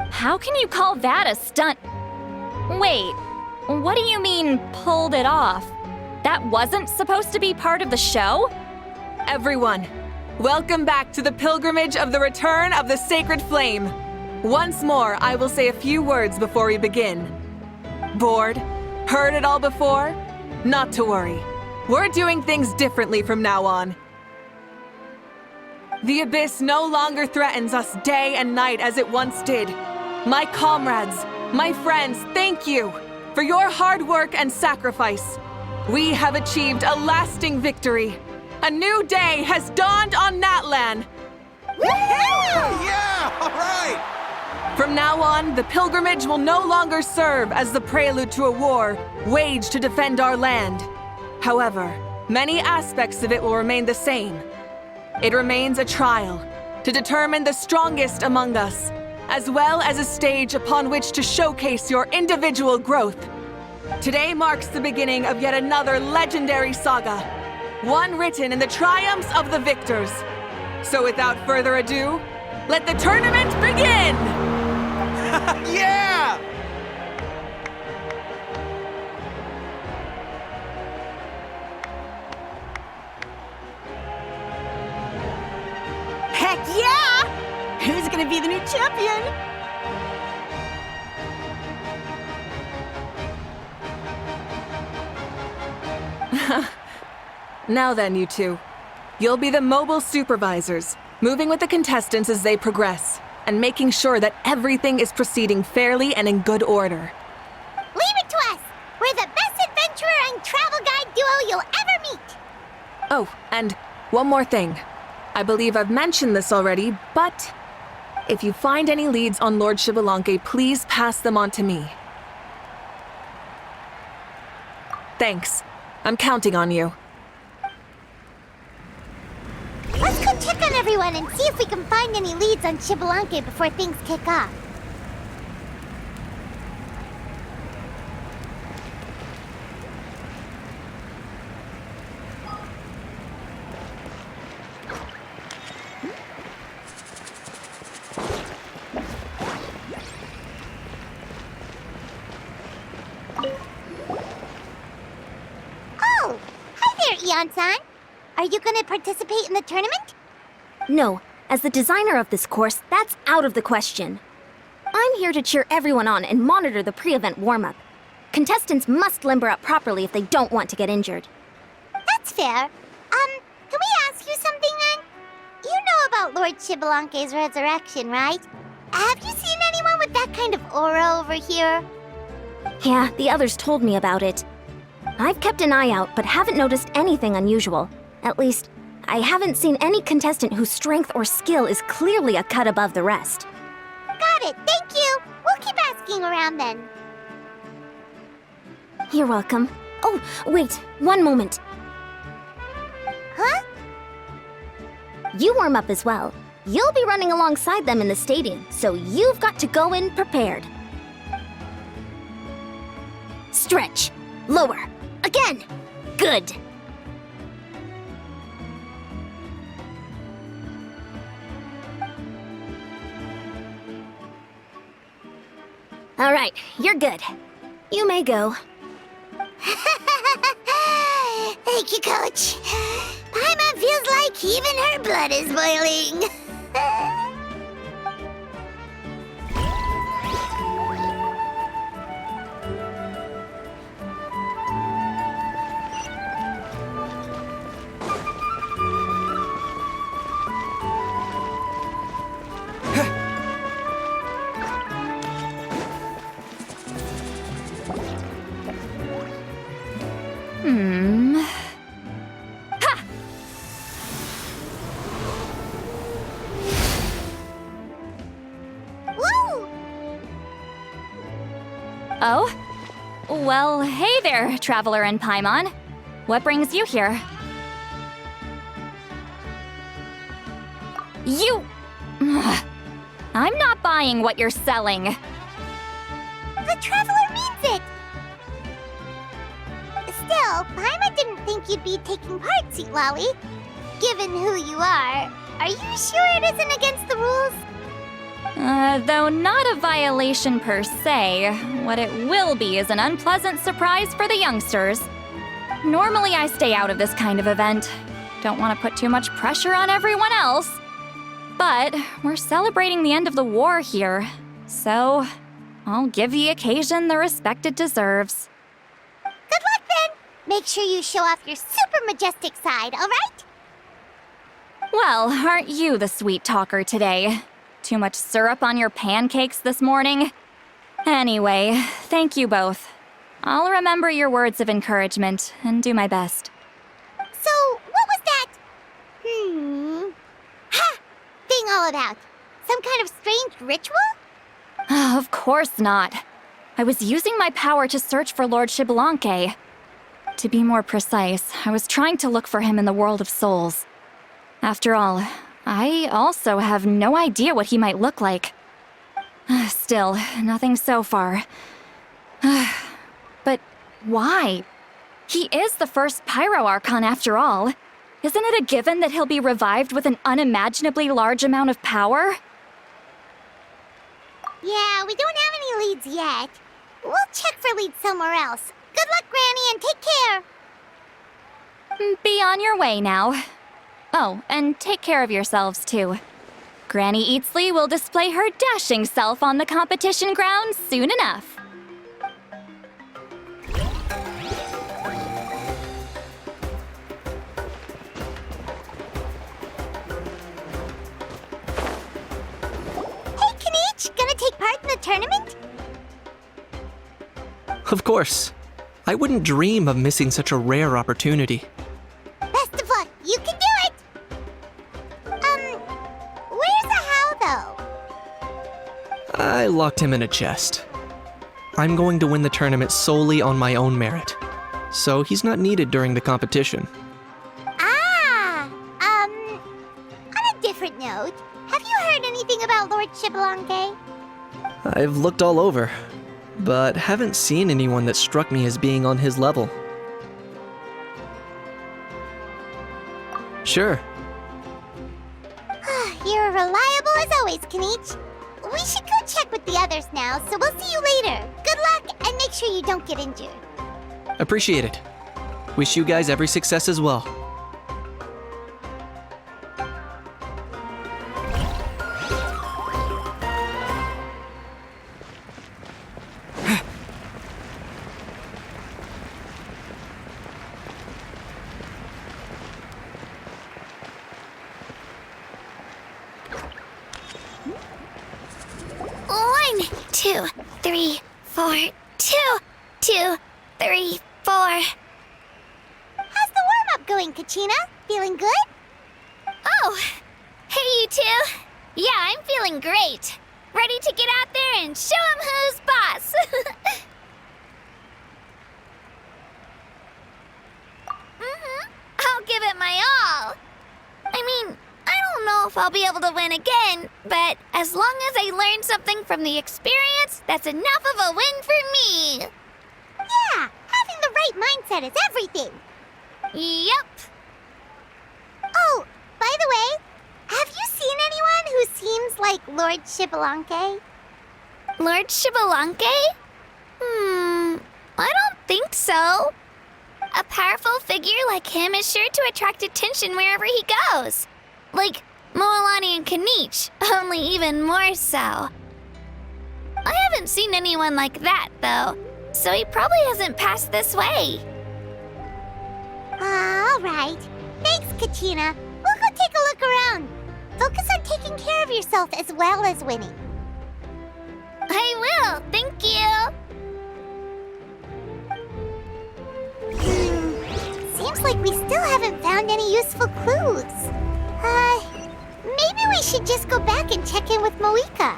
How can you call that a stunt? Wait, what do you mean, pulled it off? That wasn't supposed to be part of the show? Everyone, welcome back to the pilgrimage of the return of the Sacred Flame. Once more, I will say a few words before we begin. Bored? Heard it all before? Not to worry. We're doing things differently from now on. The abyss no longer threatens us day and night as it once did. My comrades, my friends, thank you for your hard work and sacrifice. We have achieved a lasting victory. A new day has dawned on Natlan. Yeah, all right! From now on, the pilgrimage will no longer serve as the prelude to a war waged to defend our land. However, many aspects of it will remain the same. It remains a trial to determine the strongest among us, as well as a stage upon which to showcase your individual growth. Today marks the beginning of yet another legendary saga, one written in the triumphs of the victors. So without further ado, let the tournament begin! Yeah! Heck yeah! Who's gonna be the new champion? Now then, you two. You'll be the mobile supervisors, moving with the contestants as they progress, and making sure that everything is proceeding fairly and in good order. Leave it to us! We're the best adventurer and travel guide duo you'll ever meet! Oh, and one more thing. I believe I've mentioned this already, but if you find any leads on Lord Xbalanque, please pass them on to me. Thanks. I'm counting on you. Let's go check on everyone and see if we can find any leads on Xbalanque before things kick off. Oh! Hi there, Eon-san! Are you gonna participate in the tournament? No, as the designer of this course, that's out of the question. I'm here to cheer everyone on and monitor the pre-event warm-up. Contestants must limber up properly if they don't want to get injured. That's fair. Can we ask you something then? You know about Lord Xbalanque's resurrection, right? Have you seen anyone with that kind of aura over here? Yeah, the others told me about it. I've kept an eye out, but haven't noticed anything unusual. At least, I haven't seen any contestant whose strength or skill is clearly a cut above the rest. Got it, thank you! We'll keep asking around then. You're welcome. Oh, wait, one moment. Huh? You warm up as well. You'll be running alongside them in the stadium, so you've got to go in prepared. Stretch. Lower. Again. Good. All right, you're good. You may go. Thank you, Coach. Paimon feels like even her blood is boiling. Oh? Well, hey there, Traveler and Paimon. What brings you here? You... I'm not buying what you're selling. The Traveler means it! Still, Paimon didn't think you'd be taking part, Sweet Lolly. Given who you are you sure it isn't against the rules? Though not a violation per se, what it will be is an unpleasant surprise for the youngsters. Normally I stay out of this kind of event. Don't want to put too much pressure on everyone else. But we're celebrating the end of the war here, so I'll give the occasion the respect it deserves. Good luck then! Make sure you show off your super majestic side, alright? Well, aren't you the sweet talker today? Too much syrup on your pancakes this morning? Anyway, thank you both. I'll remember your words of encouragement and do my best. So, what was that? Ha! Thing all about? Some kind of strange ritual? Of course not. I was using my power to search for Lord Xbalanque. To be more precise, I was trying to look for him in the world of souls. After all, I also have no idea what he might look like. Still, nothing so far. But why? He is the first Pyro Archon after all. Isn't it a given that he'll be revived with an unimaginably large amount of power? Yeah, we don't have any leads yet. We'll check for leads somewhere else. Good luck, Granny, and take care! Be on your way now. Oh, and take care of yourselves, too. Granny Eatsley will display her dashing self on the competition grounds soon enough. Hey, Kanich! Gonna take part in the tournament? Of course. I wouldn't dream of missing such a rare opportunity. Best of luck! You can do it! Where's the how, though? I locked him in a chest. I'm going to win the tournament solely on my own merit, so he's not needed during the competition. On a different note, have you heard anything about Lord Xbalanque? I've looked all over, but haven't seen anyone that struck me as being on his level. Sure. You're reliable as always, Kanich. We should go check with the others now, so we'll see you later. Good luck, and make sure you don't get injured. Appreciate it. Wish you guys every success as well. One, 2, 3, 4, 2, 2, 3, 4. How's the warm-up going, Kachina? Feeling good? Oh, hey you two. Yeah, I'm feeling great. Ready to get out there and show 'em who's boss. I'll give it my all. I mean, I don't know if I'll be able to win again, but as long as I learn something from the experience, that's enough of a win for me. Yeah, having the right mindset is everything. Yep. Oh, by the way, have you seen anyone who seems like Lord Xbalanque? Lord Xbalanque? I don't think so. A powerful figure like him is sure to attract attention wherever he goes. Like Moalani and Kanich, only even more so. I haven't seen anyone like that, though, so he probably hasn't passed this way. All right. Thanks, Kachina. We'll go take a look around. Focus on taking care of yourself as well as winning. I will, thank you. Seems like we still haven't found any useful clues. Maybe we should just go back and check in with Mavuika.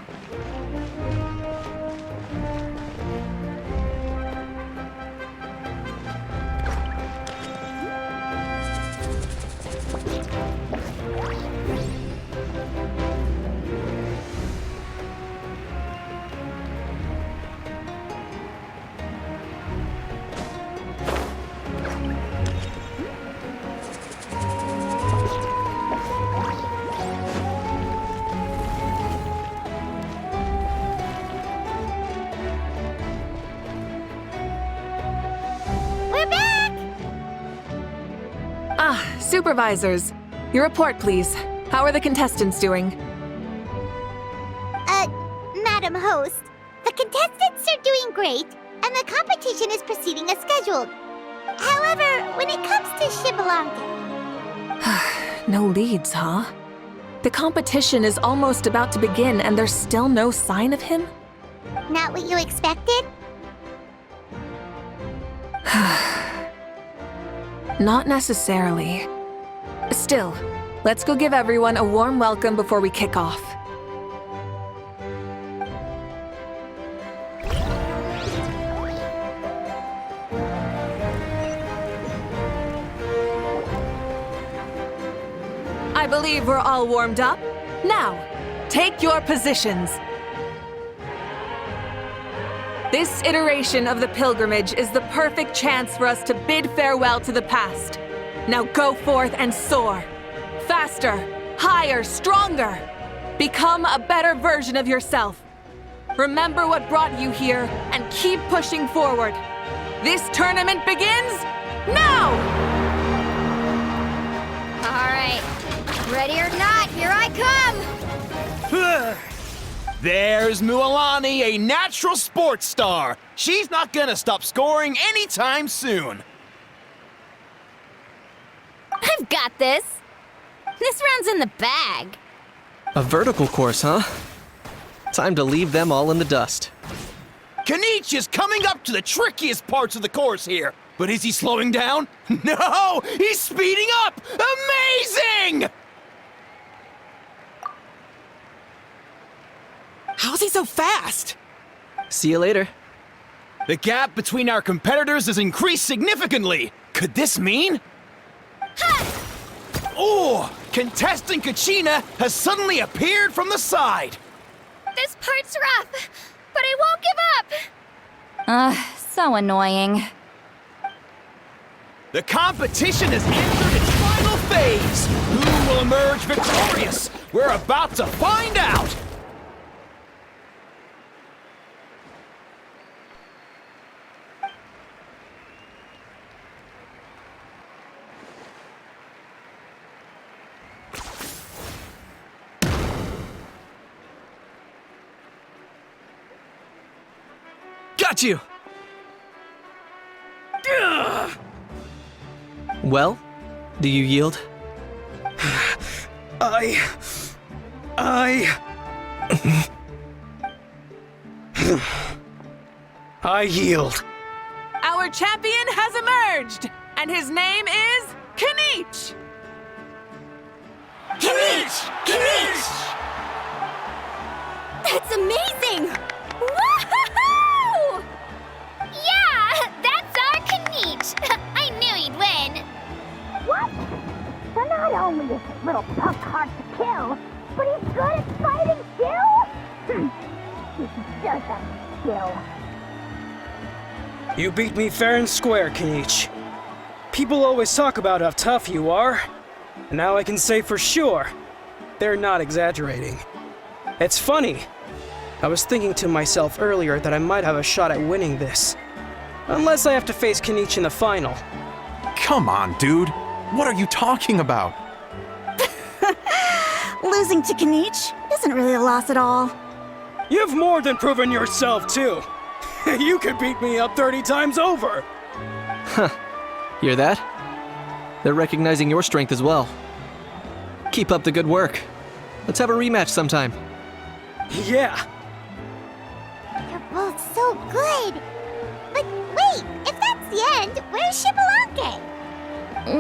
Supervisors, your report, please. How are the contestants doing? Madam Host, the contestants are doing great, and the competition is proceeding as scheduled. However, when it comes to Shibalanke... No leads, huh? The competition is almost about to begin and there's still no sign of him? Not what you expected? Not necessarily. Still, let's go give everyone a warm welcome before we kick off. I believe we're all warmed up. Now, take your positions. This iteration of the pilgrimage is the perfect chance for us to bid farewell to the past. Now go forth and soar. Faster, higher, stronger. Become a better version of yourself. Remember what brought you here and keep pushing forward. This tournament begins now! All right. Ready or not, here I come! There's Mualani, a natural sports star. She's not gonna stop scoring anytime soon. I've got this. This round's in the bag. A vertical course, huh? Time to leave them all in the dust. Kanich is coming up to the trickiest parts of the course here. But is he slowing down? No! He's speeding up! Amazing! How's he so fast? See you later. The gap between our competitors has increased significantly. Could this mean? Oh! Contestant Kachina has suddenly appeared from the side. This part's rough, but I won't give up. So annoying. The competition has entered its final phase. Who will emerge victorious? We're about to find out. Got you! Well, do you yield? I yield. Our champion has emerged, and his name is Kanich! Kanich! Kanich! That's amazing! Woohoo! Yeah, that's our Kanich. I knew he'd win. What? So not only is this little punk hard to kill, but he's good at fighting too? This is just a skill. You beat me fair and square, Kanich. People always talk about how tough you are, and now I can say for sure, they're not exaggerating. It's funny. I was thinking to myself earlier that I might have a shot at winning this. Unless I have to face Kanich in the final. Come on, dude. What are you talking about? Losing to Kanich isn't really a loss at all. You've more than proven yourself, too. You could beat me up 30 times over. Huh. Hear that? They're recognizing your strength as well. Keep up the good work. Let's have a rematch sometime. Yeah. You're both so good. But wait, if that's the end, where's Shibalanke?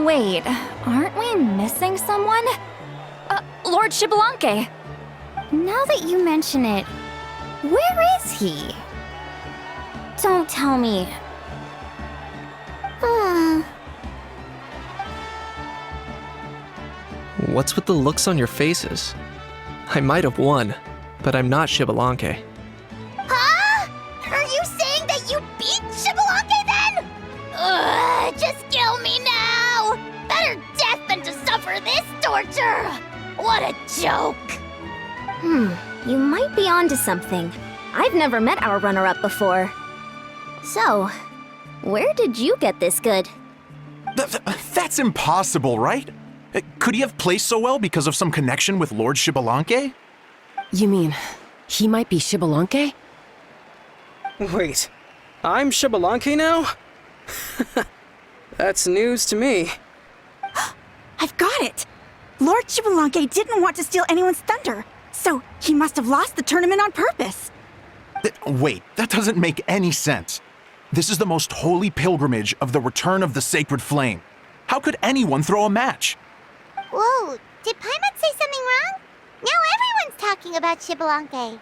Wait, aren't we missing someone? Lord Shibalanke! Now that you mention it, where is he? Don't tell me. What's with the looks on your faces? I might have won, but I'm not Shibalanke. Huh? Are you saying that you beat Shibalanke then? Ugh, just kill me now! Better death than to suffer this torture! What a joke! You might be onto something. I've never met our runner-up before. So, where did you get this good? That's impossible, right? Could he have placed so well because of some connection with Lord Xbalanque? You mean, he might be Xbalanque? Wait, I'm Xbalanque now? That's news to me. I've got it! Lord Xbalanque didn't want to steal anyone's thunder, so he must have lost the tournament on purpose. Wait, that doesn't make any sense. This is the most holy pilgrimage of the return of the sacred flame. How could anyone throw a match? Whoa, did Paimon say something wrong? Now everyone's talking about Xbalanque.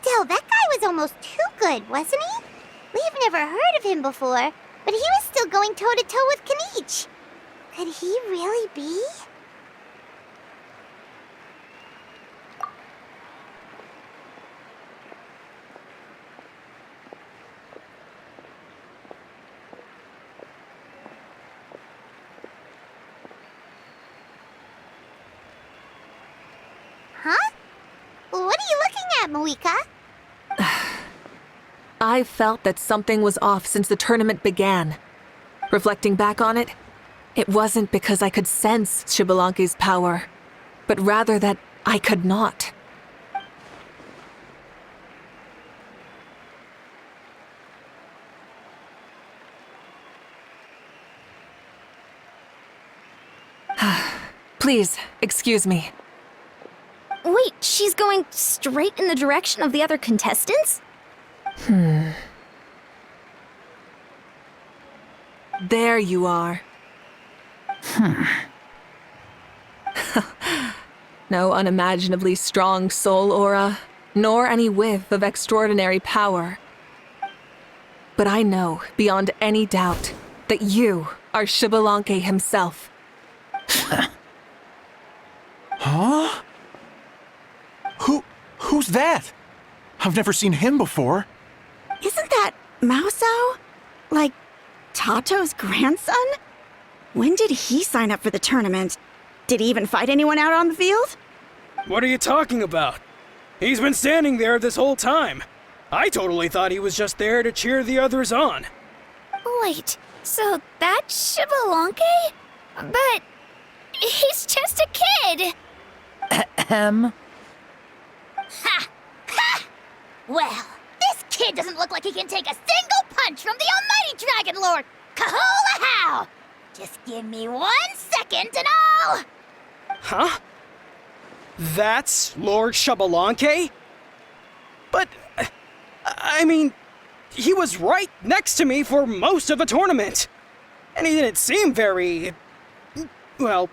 Still, that guy was almost too good, wasn't he? We've never heard of him before, but he was still going toe-to-toe with Kenichi. Could he really be? Huh? What are you looking at, Mavuika? I felt that something was off since the tournament began. Reflecting back on it, it wasn't because I could sense Xbalanque's power, but rather that I could not. Please, excuse me. Wait, she's going straight in the direction of the other contestants? There you are. No unimaginably strong soul aura, nor any whiff of extraordinary power. But I know, beyond any doubt, that you are Xbalanque himself. Huh? Who's that? I've never seen him before. Isn't that Mauso? Like, Tato's grandson? When did he sign up for the tournament? Did he even fight anyone out on the field? What are you talking about? He's been standing there this whole time. I totally thought he was just there to cheer the others on. Wait, so that's Xbalanque? But he's just a kid. Ha! Ha! Well, this kid doesn't look like he can take a single punch from the almighty Dragon Lord! Kahola how! Just give me 1 second and I'll... Huh? That's Lord Xbalanque? But, I mean, he was right next to me for most of the tournament. And he didn't seem very... well,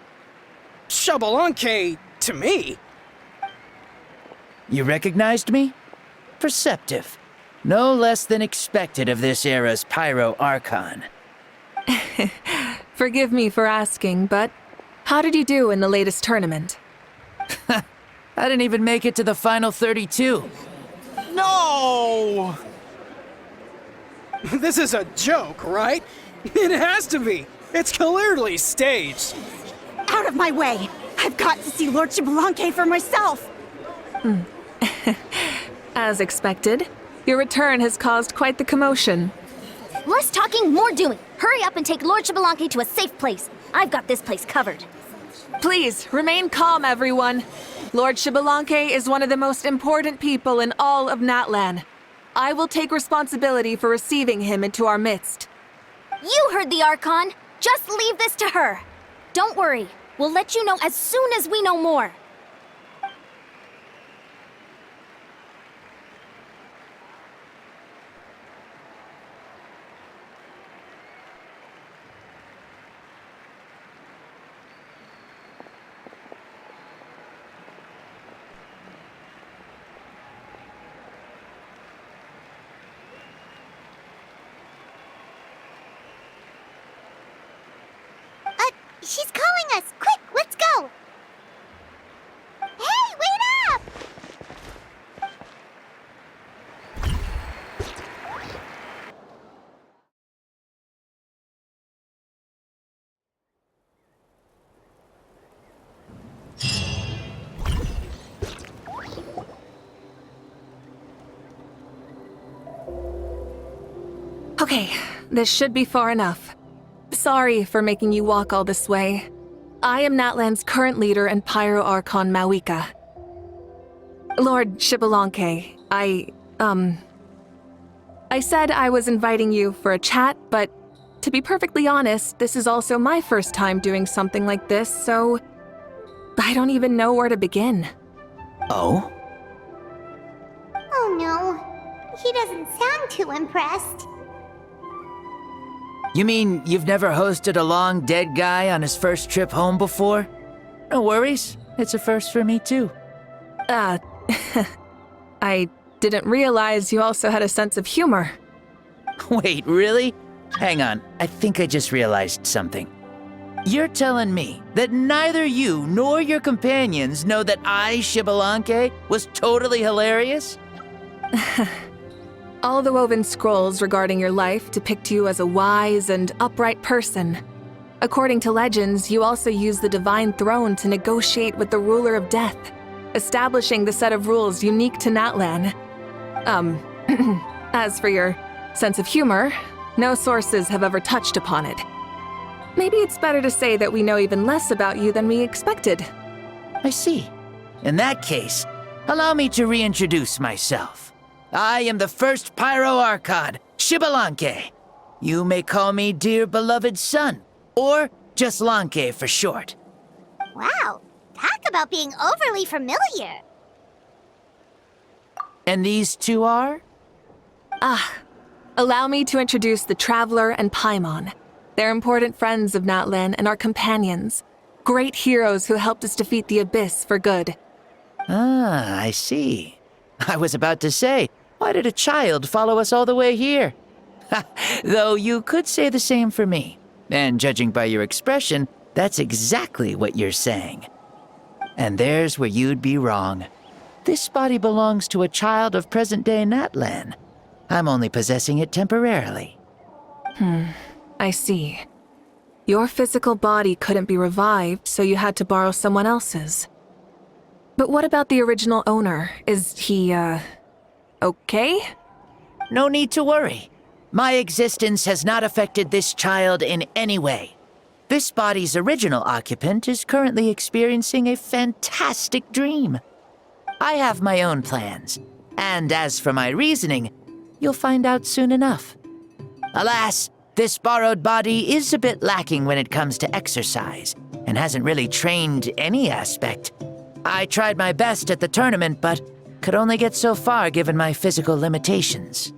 Xbalanque to me. You recognized me? Perceptive. No less than expected of this era's Pyro Archon. Forgive me for asking, but how did you do in the latest tournament? I didn't even make it to the final 32. No! This is a joke, right? It has to be. It's clearly staged. Out of my way! I've got to see Lord Xbalanque for myself! As expected, your return has caused quite the commotion. Less talking, more doing. Hurry up and take Lord Xbalanque to a safe place. I've got this place covered. Please, remain calm, everyone. Lord Xbalanque is one of the most important people in all of Natlan. I will take responsibility for receiving him into our midst. You heard the Archon. Just leave this to her. Don't worry. We'll let you know as soon as we know more. She's calling us! Quick, let's go! Hey, wait up! Okay, this should be far enough. Sorry for making you walk all this way. I am Natlan's current leader and Pyro Archon Mavuika. Lord Xbalanque, I said I was inviting you for a chat, but to be perfectly honest, this is also my first time doing something like this, so I don't even know where to begin. Oh? Oh no, he doesn't sound too impressed. You mean you've never hosted a long dead guy on his first trip home before? No worries, it's a first for me too. I didn't realize you also had a sense of humor. Wait, really? Hang on, I think I just realized something. You're telling me that neither you nor your companions know that I, Xbalanque, was totally hilarious? All the woven scrolls regarding your life depict you as a wise and upright person. According to legends, you also use the Divine Throne to negotiate with the Ruler of Death, establishing the set of rules unique to Natlan. As for your sense of humor, no sources have ever touched upon it. Maybe it's better to say that we know even less about you than we expected. I see. In that case, allow me to reintroduce myself. I am the first Pyro Archon, Xbalanque. You may call me dear beloved son, or just Lanque for short. Wow, talk about being overly familiar. And these two are? Allow me to introduce the Traveler and Paimon. They're important friends of Natlan and our companions. Great heroes who helped us defeat the Abyss for good. Ah, I see. I was about to say, why did a child follow us all the way here? Though you could say the same for me. And judging by your expression, that's exactly what you're saying. And there's where you'd be wrong. This body belongs to a child of present-day Natlan. I'm only possessing it temporarily. I see. Your physical body couldn't be revived, so you had to borrow someone else's. But what about the original owner? Is he, okay? No need to worry. My existence has not affected this child in any way. This body's original occupant is currently experiencing a fantastic dream. I have my own plans, and as for my reasoning, you'll find out soon enough. Alas, this borrowed body is a bit lacking when it comes to exercise, and hasn't really trained any aspect. I tried my best at the tournament, but could only get so far given my physical limitations.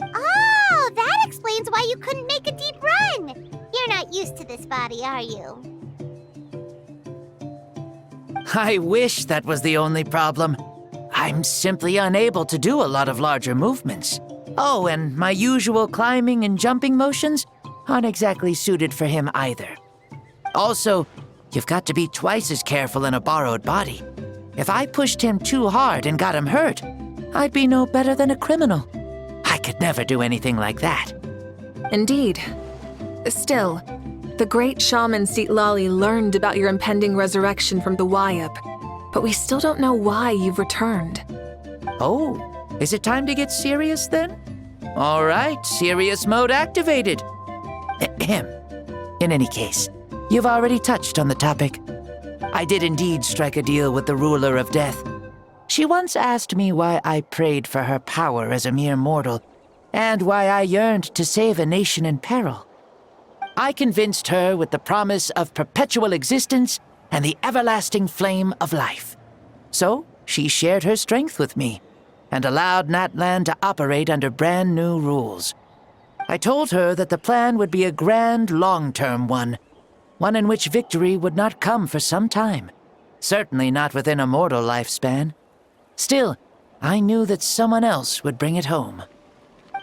Oh, that explains why you couldn't make a deep run. You're not used to this body, are you? I wish that was the only problem. I'm simply unable to do a lot of larger movements. Oh, and my usual climbing and jumping motions aren't exactly suited for him either. Also, you've got to be twice as careful in a borrowed body. If I pushed him too hard and got him hurt, I'd be no better than a criminal. I could never do anything like that. Indeed. Still, the great shaman Sitlali learned about your impending resurrection from the Wayup, but we still don't know why you've returned. Oh, is it time to get serious then? All right, serious mode activated. Ahem. In any case, you've already touched on the topic. I did indeed strike a deal with the Ruler of Death. She once asked me why I prayed for her power as a mere mortal, and why I yearned to save a nation in peril. I convinced her with the promise of perpetual existence and the everlasting flame of life. So she shared her strength with me, and allowed Natlan to operate under brand new rules. I told her that the plan would be a grand, long-term one in which victory would not come for some time, certainly not within a mortal lifespan. Still, I knew that someone else would bring it home.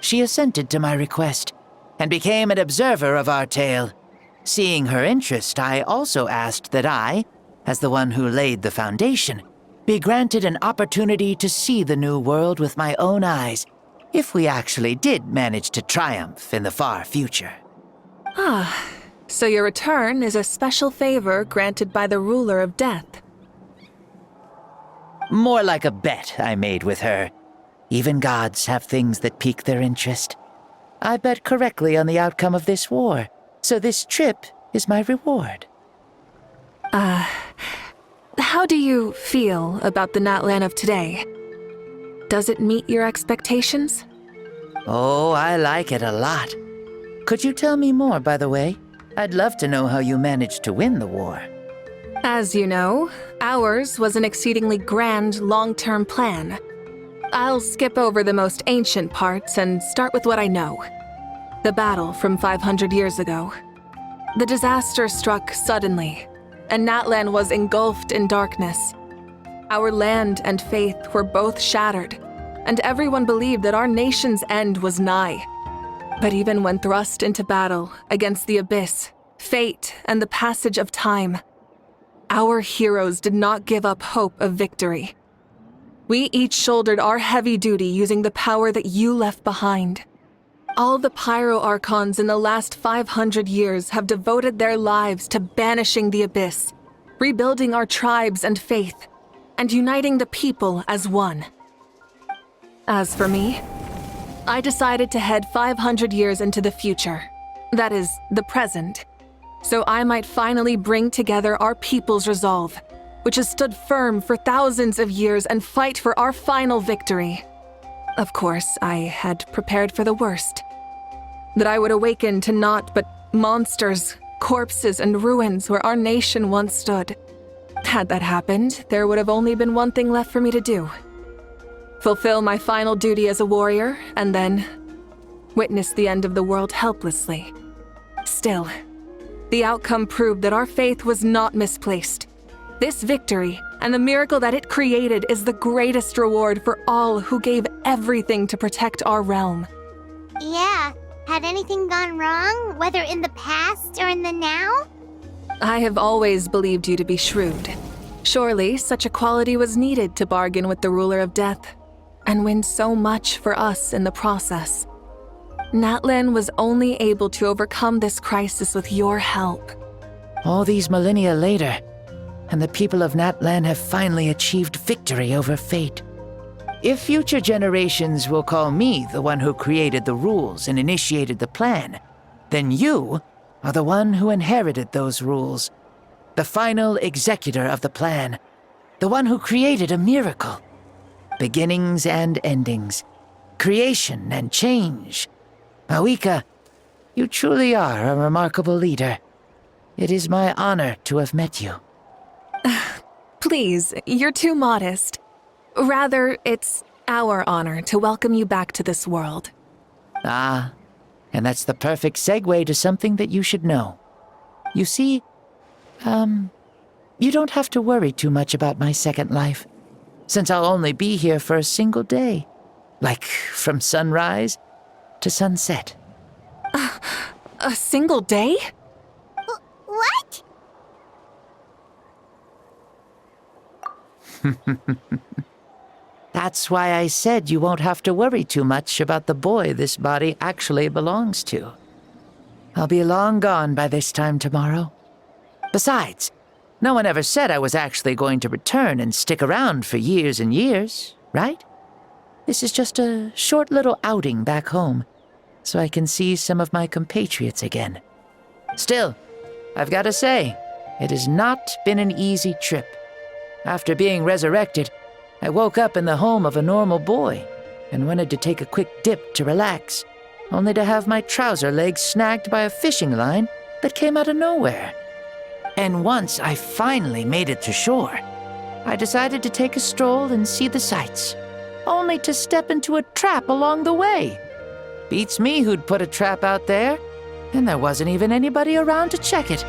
She assented to my request, and became an observer of our tale. Seeing her interest, I also asked that I, as the one who laid the foundation, be granted an opportunity to see the new world with my own eyes, if we actually did manage to triumph in the far future. So your return is a special favor granted by the Ruler of Death. More like a bet I made with her. Even gods have things that pique their interest. I bet correctly on the outcome of this war, so this trip is my reward. How do you feel about the Natlan of today? Does it meet your expectations? Oh, I like it a lot. Could you tell me more, by the way? I'd love to know how you managed to win the war. As you know, ours was an exceedingly grand, long-term plan. I'll skip over the most ancient parts and start with what I know. The battle from 500 years ago. The disaster struck suddenly, and Natlan was engulfed in darkness. Our land and faith were both shattered, and everyone believed that our nation's end was nigh. But even when thrust into battle against the abyss, fate, and the passage of time, our heroes did not give up hope of victory. We each shouldered our heavy duty using the power that you left behind. All the Pyro Archons in the last 500 years have devoted their lives to banishing the abyss, rebuilding our tribes and faith, and uniting the people as one. As for me, I decided to head 500 years into the future, that is, the present, so I might finally bring together our people's resolve, which has stood firm for thousands of years, and fight for our final victory. Of course, I had prepared for the worst. That I would awaken to naught but monsters, corpses, and ruins where our nation once stood. Had that happened, there would have only been one thing left for me to do. Fulfill my final duty as a warrior, and then witness the end of the world helplessly. Still, the outcome proved that our faith was not misplaced. This victory, and the miracle that it created, is the greatest reward for all who gave everything to protect our realm. Yeah, had anything gone wrong, whether in the past or in the now? I have always believed you to be shrewd. Surely, such a quality was needed to bargain with the ruler of death, and win so much for us in the process. Natlan was only able to overcome this crisis with your help. All these millennia later, and the people of Natlan have finally achieved victory over fate. If future generations will call me the one who created the rules and initiated the plan, then you are the one who inherited those rules, the final executor of the plan, the one who created a miracle. Beginnings and endings, creation and change. Mavuika, you truly are a remarkable leader. It is my honor to have met you. Please, you're too modest. Rather, it's our honor to welcome you back to this world. Ah, and that's the perfect segue to something that you should know. You see, you don't have to worry too much about my second life, since I'll only be here for a single day. Like, from sunrise to sunset. A single day? What? That's why I said you won't have to worry too much about the boy this body actually belongs to. I'll be long gone by this time tomorrow. Besides, no one ever said I was actually going to return and stick around for years and years, right? This is just a short little outing back home, so I can see some of my compatriots again. Still, I've got to say, it has not been an easy trip. After being resurrected, I woke up in the home of a normal boy and wanted to take a quick dip to relax, only to have my trouser legs snagged by a fishing line that came out of nowhere. And once I finally made it to shore, I decided to take a stroll and see the sights, only to step into a trap along the way. Beats me who'd put a trap out there, and there wasn't even anybody around to check it.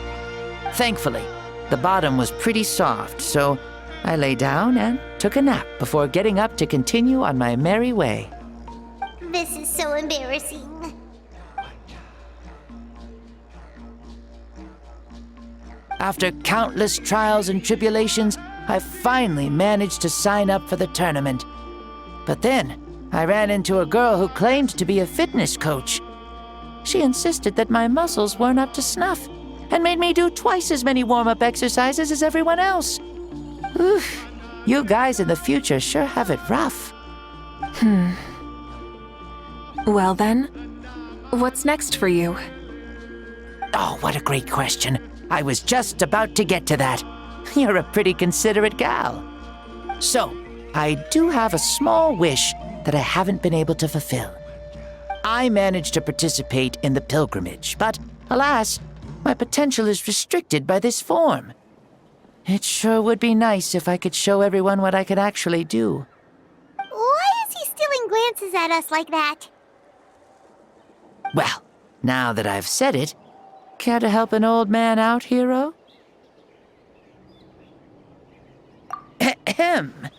Thankfully, the bottom was pretty soft, so I lay down and took a nap before getting up to continue on my merry way. This is so embarrassing. After countless trials and tribulations, I finally managed to sign up for the tournament. But then, I ran into a girl who claimed to be a fitness coach. She insisted that my muscles weren't up to snuff, and made me do twice as many warm-up exercises as everyone else. Oof, you guys in the future sure have it rough. Well then, what's next for you? Oh, what a great question. I was just about to get to that. You're a pretty considerate gal. So, I do have a small wish that I haven't been able to fulfill. I managed to participate in the pilgrimage, but alas, my potential is restricted by this form. It sure would be nice if I could show everyone what I could actually do. Why is he stealing glances at us like that? Well, now that I've said it, care to help an old man out, hero? Ahem.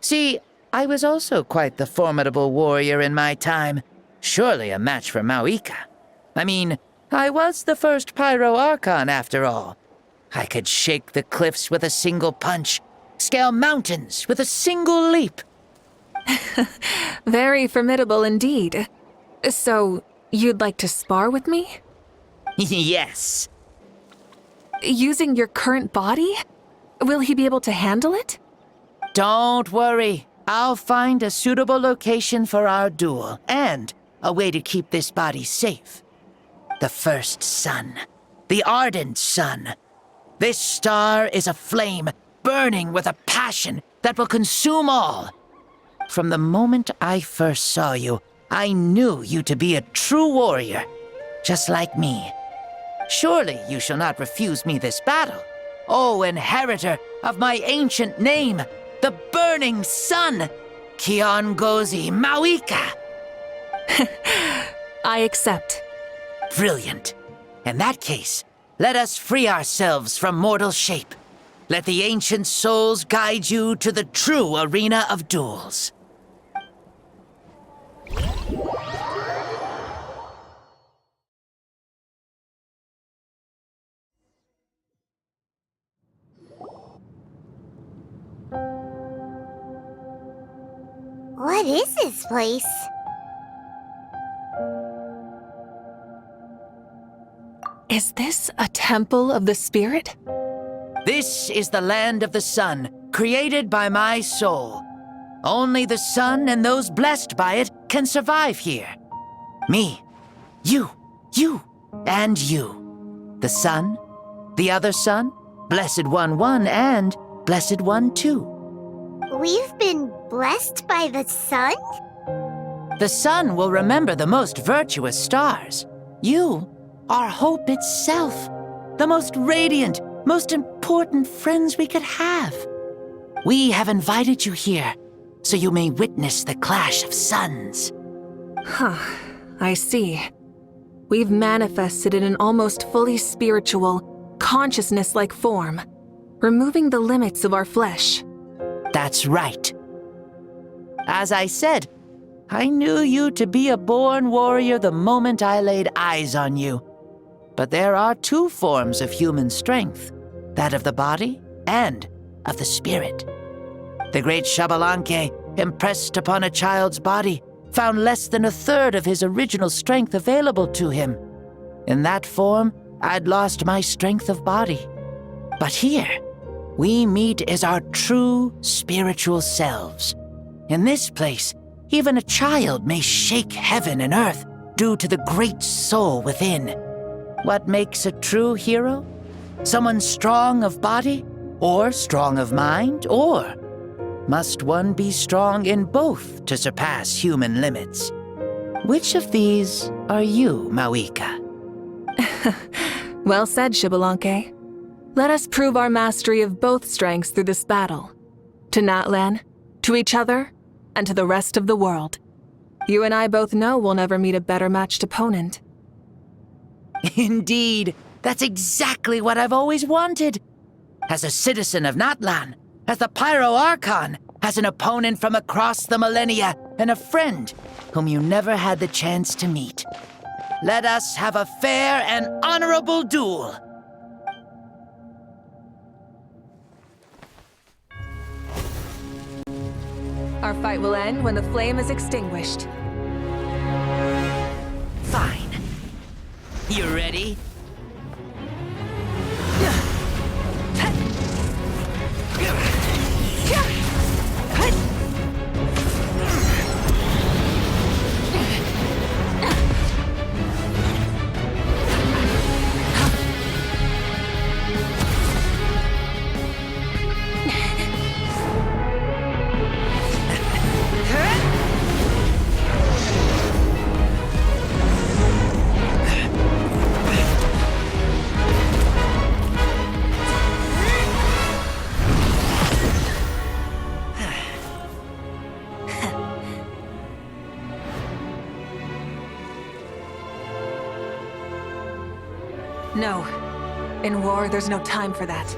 See, I was also quite the formidable warrior in my time. Surely a match for Mavuika. I mean, I was the first Pyro Archon after all. I could shake the cliffs with a single punch, scale mountains with a single leap. Very formidable indeed. So, you'd like to spar with me? Yes. Using your current body? Will he be able to handle it? Don't worry. I'll find a suitable location for our duel, and a way to keep this body safe. The first sun. The ardent sun. This star is a flame, burning with a passion that will consume all. From the moment I first saw you, I knew you to be a true warrior, just like me. Surely you shall not refuse me this battle, O inheritor of my ancient name, the burning sun, Kiongozi Mavuika. I accept. Brilliant. In that case, let us free ourselves from mortal shape. Let the ancient souls guide you to the true arena of duels. What is this place? Is this a temple of the spirit? This is the land of the sun, created by my soul. Only the sun and those blessed by it can survive here. Me, you, and you. The sun, the other sun, Blessed One 1, and Blessed One 2. We've been blessed by the sun? The sun will remember the most virtuous stars. You are hope itself, the most radiant, most important friends we could have. We have invited you here, so you may witness the clash of suns. Huh, I see. We've manifested in an almost fully spiritual, consciousness-like form, removing the limits of our flesh. That's right. As I said, I knew you to be a born warrior the moment I laid eyes on you. But there are two forms of human strength, that of the body and of the spirit. The great Xbalanque, impressed upon a child's body, found less than 1/3 of his original strength available to him. In that form, I'd lost my strength of body. But here, we meet as our true spiritual selves. In this place, even a child may shake heaven and earth due to the great soul within. What makes a true hero? Someone strong of body, or strong of mind, or must one be strong in both to surpass human limits? Which of these are you, Mavuika? Well said, Xbalanque. Let us prove our mastery of both strengths through this battle. To Natlan, to each other, and to the rest of the world. You and I both know we'll never meet a better matched opponent. Indeed, that's exactly what I've always wanted. As a citizen of Natlan, as the Pyro Archon, as an opponent from across the millennia, and a friend whom you never had the chance to meet. Let us have a fair and honorable duel. Our fight will end when the flame is extinguished. Fine. You ready? No. In war, there's no time for that.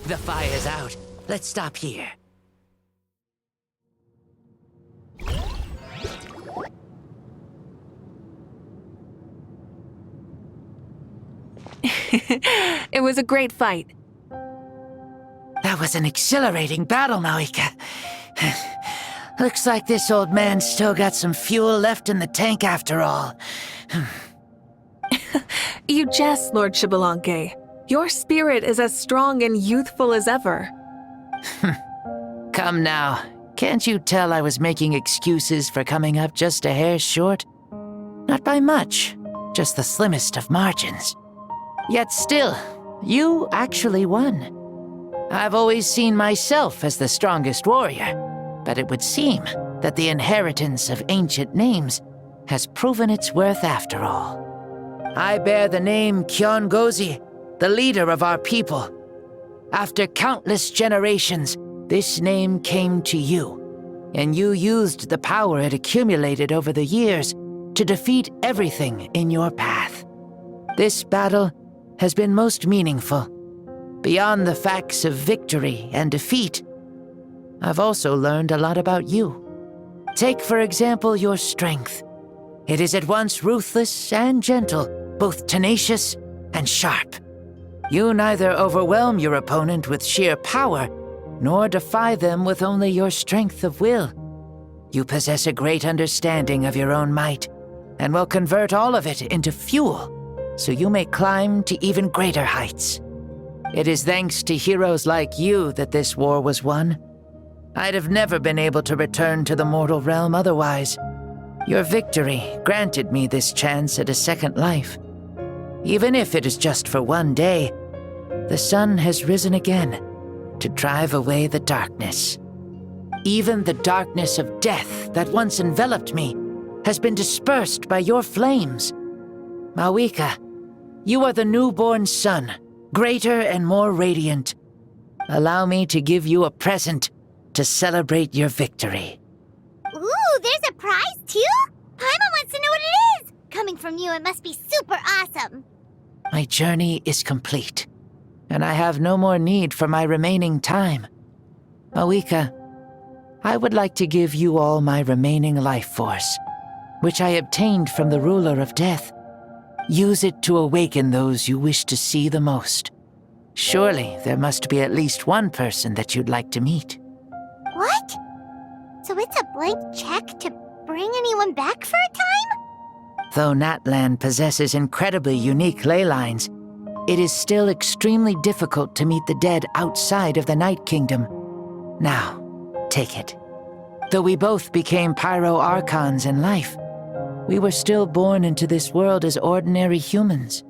The fire's out. Let's stop here. It was a great fight. That was an exhilarating battle, Mavuika. Looks like this old man's still got some fuel left in the tank after all. You jest, Lord Xbalanque. Your spirit is as strong and youthful as ever. Come now. Can't you tell I was making excuses for coming up just a hair short? Not by much, just the slimmest of margins. Yet still, you actually won. I've always seen myself as the strongest warrior, but it would seem that the inheritance of ancient names has proven its worth after all. I bear the name Kiongozi, the leader of our people. After countless generations, this name came to you, and you used the power it accumulated over the years to defeat everything in your path. This battle has been most meaningful. Beyond the facts of victory and defeat, I've also learned a lot about you. Take, for example, your strength. It is at once ruthless and gentle, both tenacious and sharp. You neither overwhelm your opponent with sheer power, nor defy them with only your strength of will. You possess a great understanding of your own might, and will convert all of it into fuel, so you may climb to even greater heights. It is thanks to heroes like you that this war was won. I'd have never been able to return to the mortal realm otherwise. Your victory granted me this chance at a second life. Even if it is just for one day, the sun has risen again to drive away the darkness. Even the darkness of death that once enveloped me has been dispersed by your flames. Mavuika, you are the newborn sun, greater and more radiant. Allow me to give you a present to celebrate your victory. Ooh, there's a prize too? Paimon wants to know what it is! Coming from you, it must be super awesome. My journey is complete, and I have no more need for my remaining time. Mavuika, I would like to give you all my remaining life force, which I obtained from the ruler of death. Use it to awaken those you wish to see the most. Surely there must be at least one person that you'd like to meet. What? So it's a blank check to bring anyone back for a time? Though Natlan possesses incredibly unique ley lines, it is still extremely difficult to meet the dead outside of the Night Kingdom. Now, take it. Though we both became Pyro Archons in life, we were still born into this world as ordinary humans.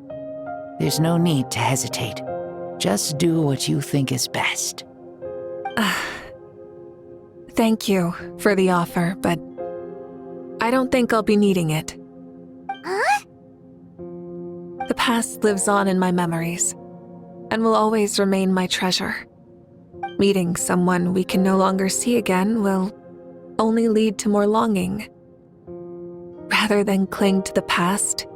There's no need to hesitate. Just do what you think is best. Thank you for the offer, but I don't think I'll be needing it. Huh? The past lives on in my memories, and will always remain my treasure. Meeting someone we can no longer see again will only lead to more longing. Rather than cling to the past,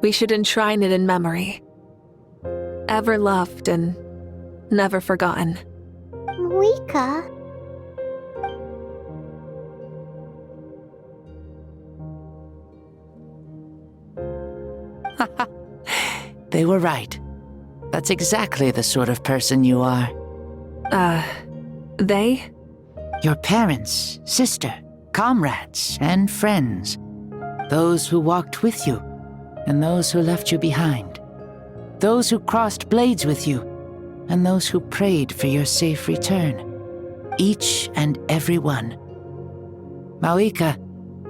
we should enshrine it in memory. Ever loved and never forgotten. Mavuika. They were right. That's exactly the sort of person you are. They? Your parents, sister, comrades, and friends. Those who walked with you, and those who left you behind. Those who crossed blades with you, and those who prayed for your safe return. Each and every one. Mavuika,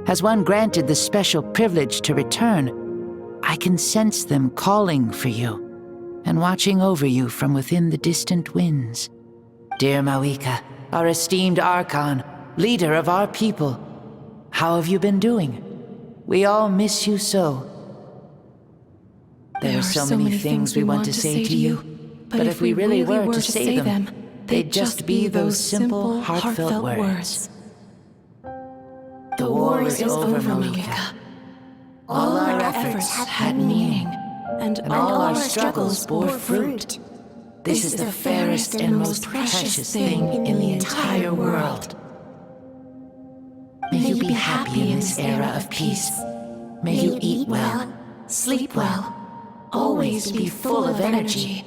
as one granted the special privilege to return, I can sense them calling for you and watching over you from within the distant winds. Dear Mavuika, our esteemed Archon, leader of our people, how have you been doing? We all miss you so. There are so many things we want to say to you, but if we really were to say them, they'd just be those simple, heartfelt words. The war is over, Mavuika. All our efforts had meaning, and all our struggles bore fruit. This is the fairest and most precious thing in the entire world. May you be happy in this era of peace. May you eat well, sleep well, always be full of energy,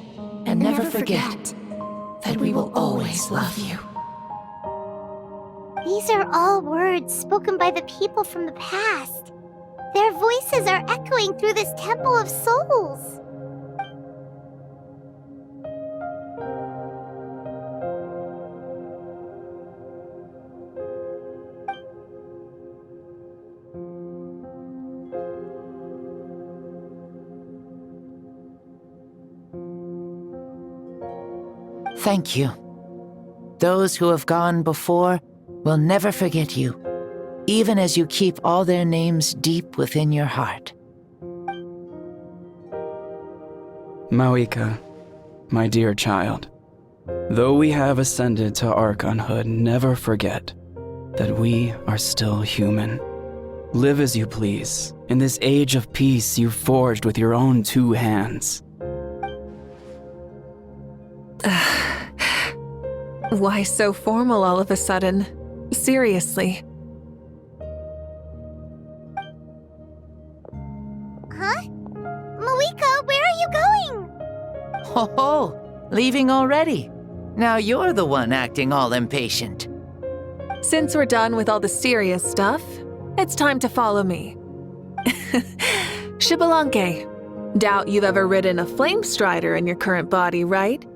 and never forget that we will always love you. These are all words spoken by the people from the past. Their voices are echoing through this Temple of Souls. Thank you. Those who have gone before will never forget you, even as you keep all their names deep within your heart. Mavuika, my dear child, though we have ascended to Archonhood, never forget that we are still human. Live as you please, in this age of peace you forged with your own 2 hands. Why so formal all of a sudden? Seriously. Huh? Mavuika, where are you going? Ho-ho! Leaving already? Now you're the one acting all impatient. Since we're done with all the serious stuff, it's time to follow me. Xbalanque. Doubt you've ever ridden a flame strider in your current body, right?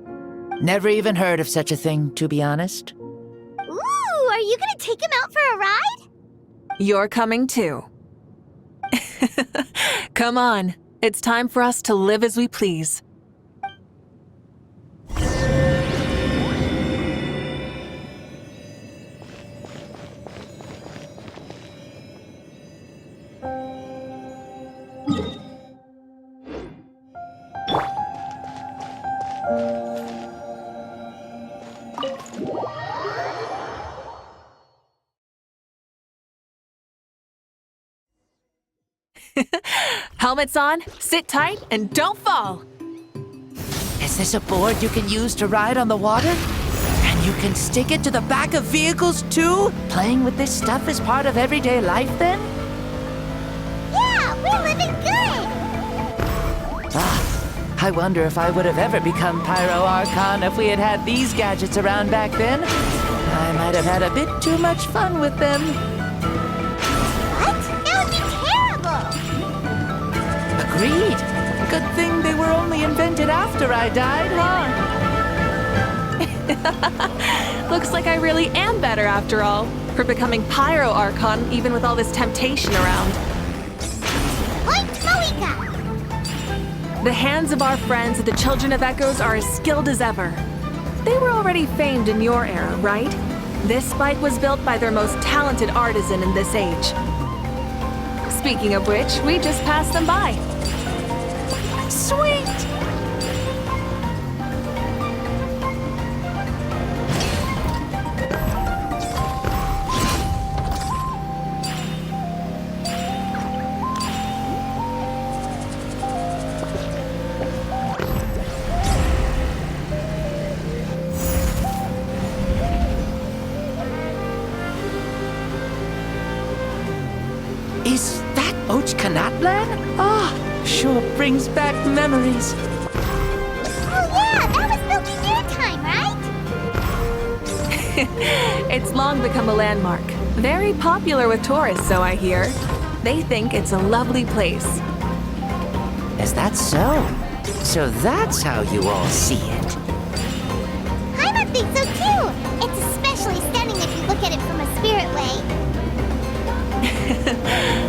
Never even heard of such a thing, to be honest. Ooh, are you gonna take him out for a ride? You're coming too. Come on, it's time for us to live as we please. Helmets on, sit tight, and don't fall! Is this a board you can use to ride on the water? And you can stick it to the back of vehicles too? Playing with this stuff is part of everyday life then? Yeah, we're living good! I wonder if I would have ever become Pyro Archon if we had had these gadgets around back then. I might have had a bit too much fun with them. What? That would be terrible! Agreed. Good thing they were only invented after I died, huh? Looks like I really am better after all, for becoming Pyro Archon even with all this temptation around. Point Mavuika! The hands of our friends at the Children of Echoes are as skilled as ever. They were already famed in your era, right? This spike was built by their most talented artisan in this age. Speaking of which, we just passed them by. Sweet! Is that Ochkanatlan? Ah, sure brings back memories. Oh yeah, that was built in your time, right? It's long become a landmark. Very popular with tourists, so I hear. They think it's a lovely place. Is that so? So that's how you all see it. I think so too. It's especially stunning if you look at it from a spirit way.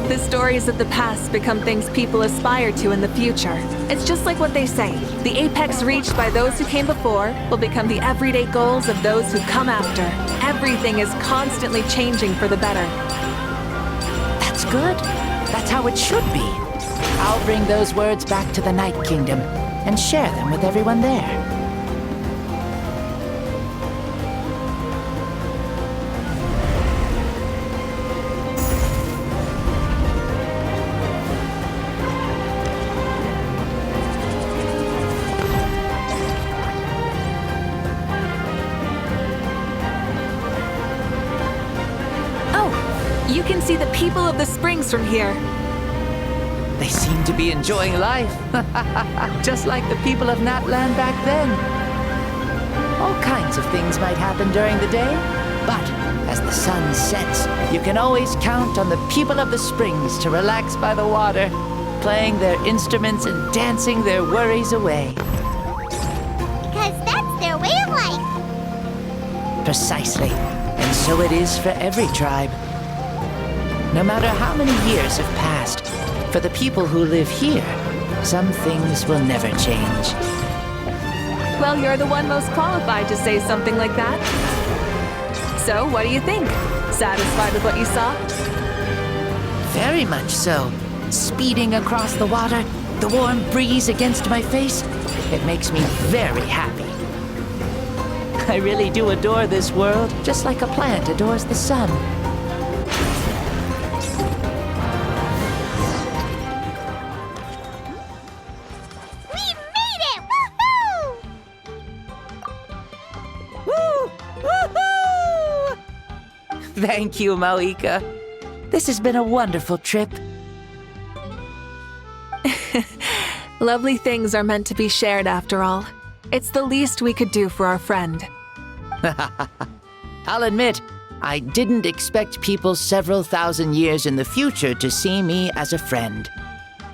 The stories of the past become things people aspire to in the future. It's just like what they say. The apex reached by those who came before will become the everyday goals of those who come after. Everything is constantly changing for the better. That's good. That's how it should be. I'll bring those words back to the Night Kingdom and share them with everyone there. You can see the people of the springs from here. They seem to be enjoying life, just like the people of Natland back then. All kinds of things might happen during the day, but as the sun sets, you can always count on the people of the springs to relax by the water, playing their instruments and dancing their worries away. Because that's their way of life. Precisely, and so it is for every tribe. No matter how many years have passed, for the people who live here, some things will never change. Well, you're the one most qualified to say something like that. So, what do you think? Satisfied with what you saw? Very much so. Speeding across the water, the warm breeze against my face, it makes me very happy. I really do adore this world, just like a plant adores the sun. Thank you, Mavuika. This has been a wonderful trip. Lovely things are meant to be shared after all. It's the least we could do for our friend. I'll admit, I didn't expect people several thousand years in the future to see me as a friend.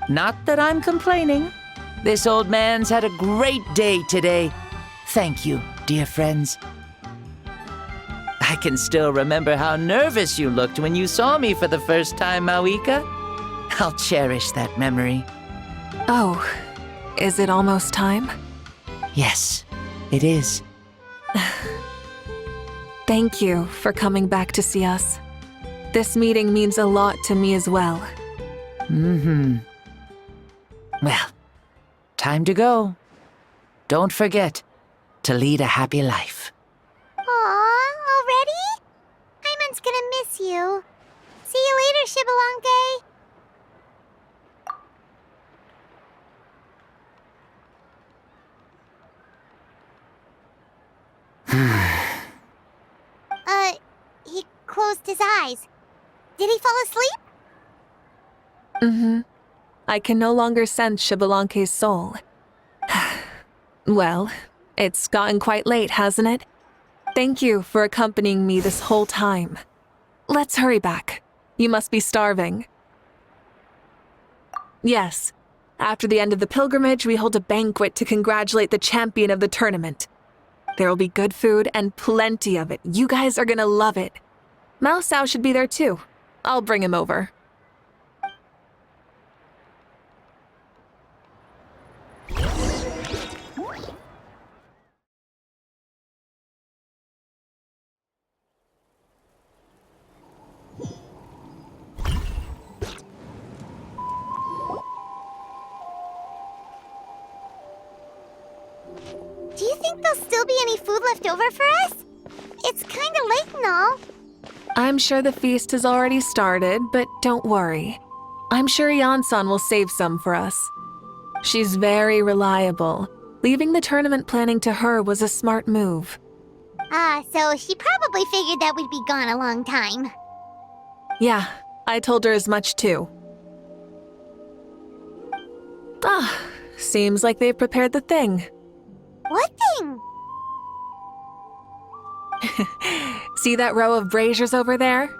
Not that I'm complaining. This old man's had a great day today. Thank you, dear friends. I can still remember how nervous you looked when you saw me for the first time, Mavuika. I'll cherish that memory. Oh, is it almost time? Yes, it is. Thank you for coming back to see us. This meeting means a lot to me as well. Mm-hmm. Well, time to go. Don't forget to lead a happy life. Aw, already? Paimon's gonna miss you. See you later, Xbalanque. He closed his eyes. Did he fall asleep? Mm-hmm. I can no longer sense Xbalanque's soul. Well, it's gotten quite late, hasn't it? Thank you for accompanying me this whole time. Let's hurry back. You must be starving. Yes. After the end of the pilgrimage, we hold a banquet to congratulate the champion of the tournament. There will be good food and plenty of it. You guys are gonna love it. Mao Sao should be there too. I'll bring him over. Do you think there'll still be any food left over for us? It's kinda late and all. I'm sure the feast has already started, but don't worry. I'm sure Yansan will save some for us. She's very reliable. Leaving the tournament planning to her was a smart move. So she probably figured that we'd be gone a long time. Yeah, I told her as much too. Seems like they've prepared the thing. What thing? See that row of braziers over there?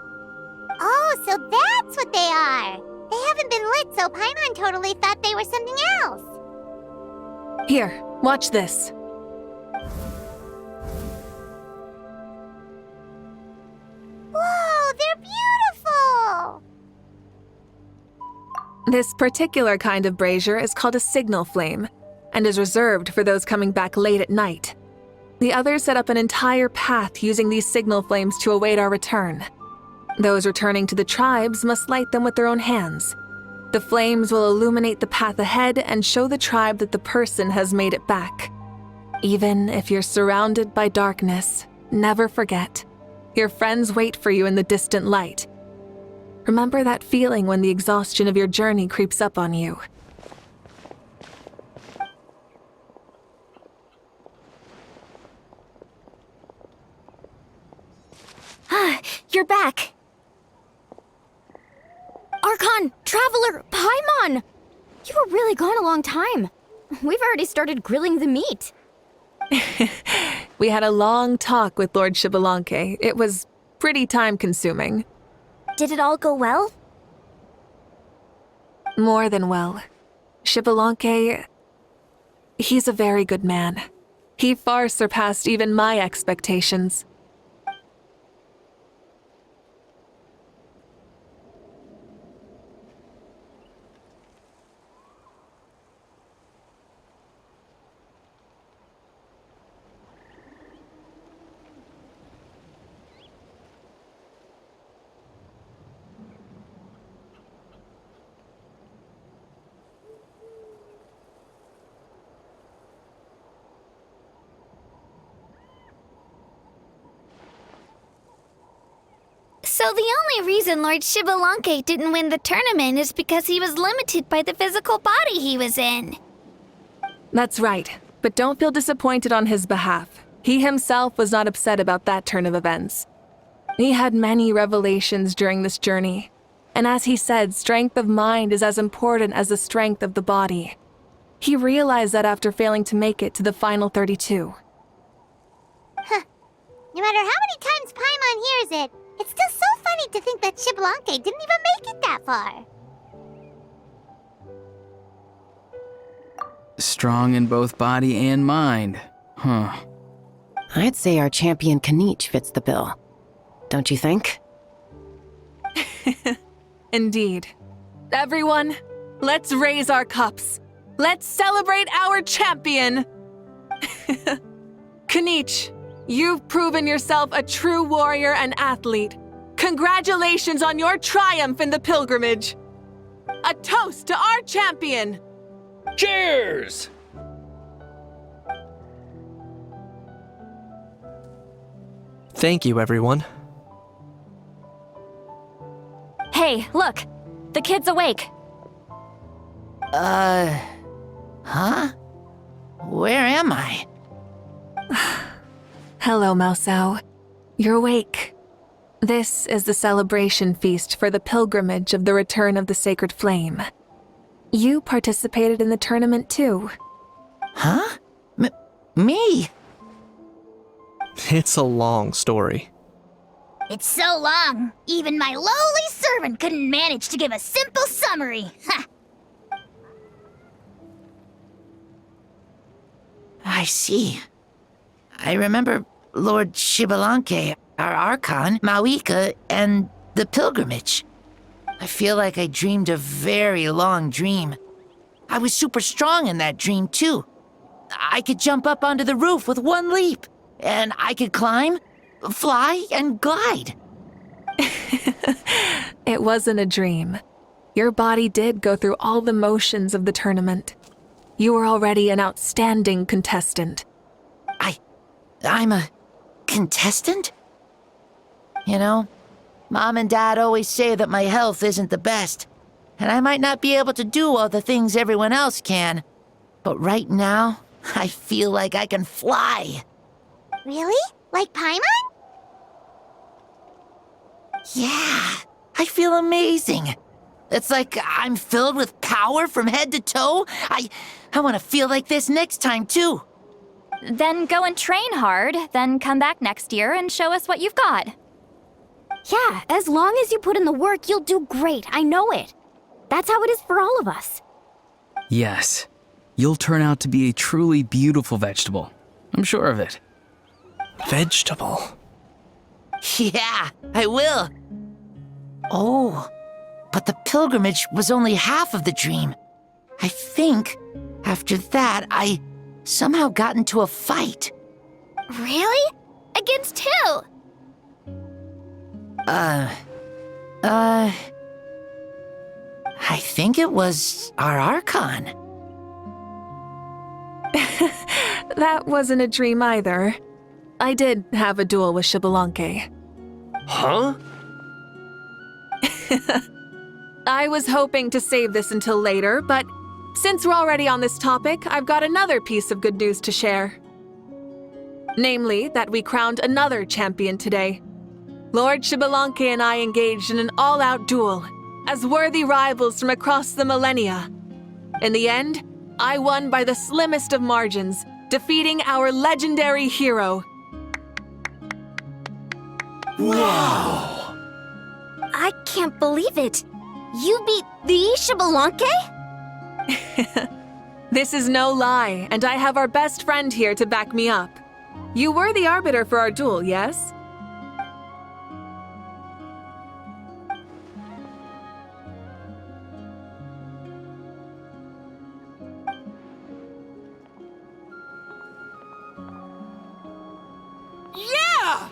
Oh, so that's what they are. They haven't been lit, so Paimon totally thought they were something else. Here, watch this. Whoa, they're beautiful! This particular kind of brazier is called a signal flame, and is reserved for those coming back late at night. The others set up an entire path using these signal flames to await our return. Those returning to the tribes must light them with their own hands. The flames will illuminate the path ahead and show the tribe that the person has made it back. Even if you're surrounded by darkness, never forget. Your friends wait for you in the distant light. Remember that feeling when the exhaustion of your journey creeps up on you. You're back! Archon! Traveler! Paimon! You were really gone a long time. We've already started grilling the meat. We had a long talk with Lord Xbalanque. It was pretty time-consuming. Did it all go well? More than well. Xbalanque, he's a very good man. He far surpassed even my expectations. So the only reason Lord Xbalanque didn't win the tournament is because he was limited by the physical body he was in. That's right, but don't feel disappointed on his behalf. He himself was not upset about that turn of events. He had many revelations during this journey, and as he said, strength of mind is as important as the strength of the body. He realized that after failing to make it to the final 32. Huh. No matter how many times Paimon hears it, it's still so funny to think that Xbalanque didn't even make it that far. Strong in both body and mind. Huh. I'd say our champion Kaniche fits the bill. Don't you think? Indeed. Everyone, let's raise our cups. Let's celebrate our champion! Kaniche, you've proven yourself a true warrior and athlete. Congratulations on your triumph in the pilgrimage. A toast to our champion! Cheers! Thank you, everyone. Hey, look! The kid's awake! Huh? Where am I? Hello, Mausau. You're awake. This is the celebration feast for the pilgrimage of the return of the Sacred Flame. You participated in the tournament too. Huh? Me? It's a long story. It's so long, even my lowly servant couldn't manage to give a simple summary. Ha! I see. I remember Lord Xbalanque, our Archon, Mavuika, and the pilgrimage. I feel like I dreamed a very long dream. I was super strong in that dream, too. I could jump up onto the roof with one leap, and I could climb, fly, and glide. It wasn't a dream. Your body did go through all the motions of the tournament. You were already an outstanding contestant. I'm a contestant? You know, Mom and Dad always say that my health isn't the best, and I might not be able to do all the things everyone else can. But right now, I feel like I can fly. Really? Like Paimon? Yeah, I feel amazing. It's like I'm filled with power from head to toe. I want to feel like this next time, too. Then go and train hard, then come back next year and show us what you've got. Yeah, as long as you put in the work, you'll do great. I know it. That's how it is for all of us. Yes. You'll turn out to be a truly beautiful vegetable. I'm sure of it. Vegetable? Yeah, I will. Oh, but the pilgrimage was only half of the dream. I think after that, I somehow got into a fight. Really? Against who? I think it was our Archon. That wasn't a dream either. I did have a duel with Xbalanque. Huh? I was hoping to save this until later, but since we're already on this topic, I've got another piece of good news to share. Namely, that we crowned another champion today. Lord Xbalanque and I engaged in an all-out duel, as worthy rivals from across the millennia. In the end, I won by the slimmest of margins, defeating our legendary hero. Wow! I can't believe it. You beat the Xbalanque? This is no lie, and I have our best friend here to back me up. You were the arbiter for our duel, yes? Yeah!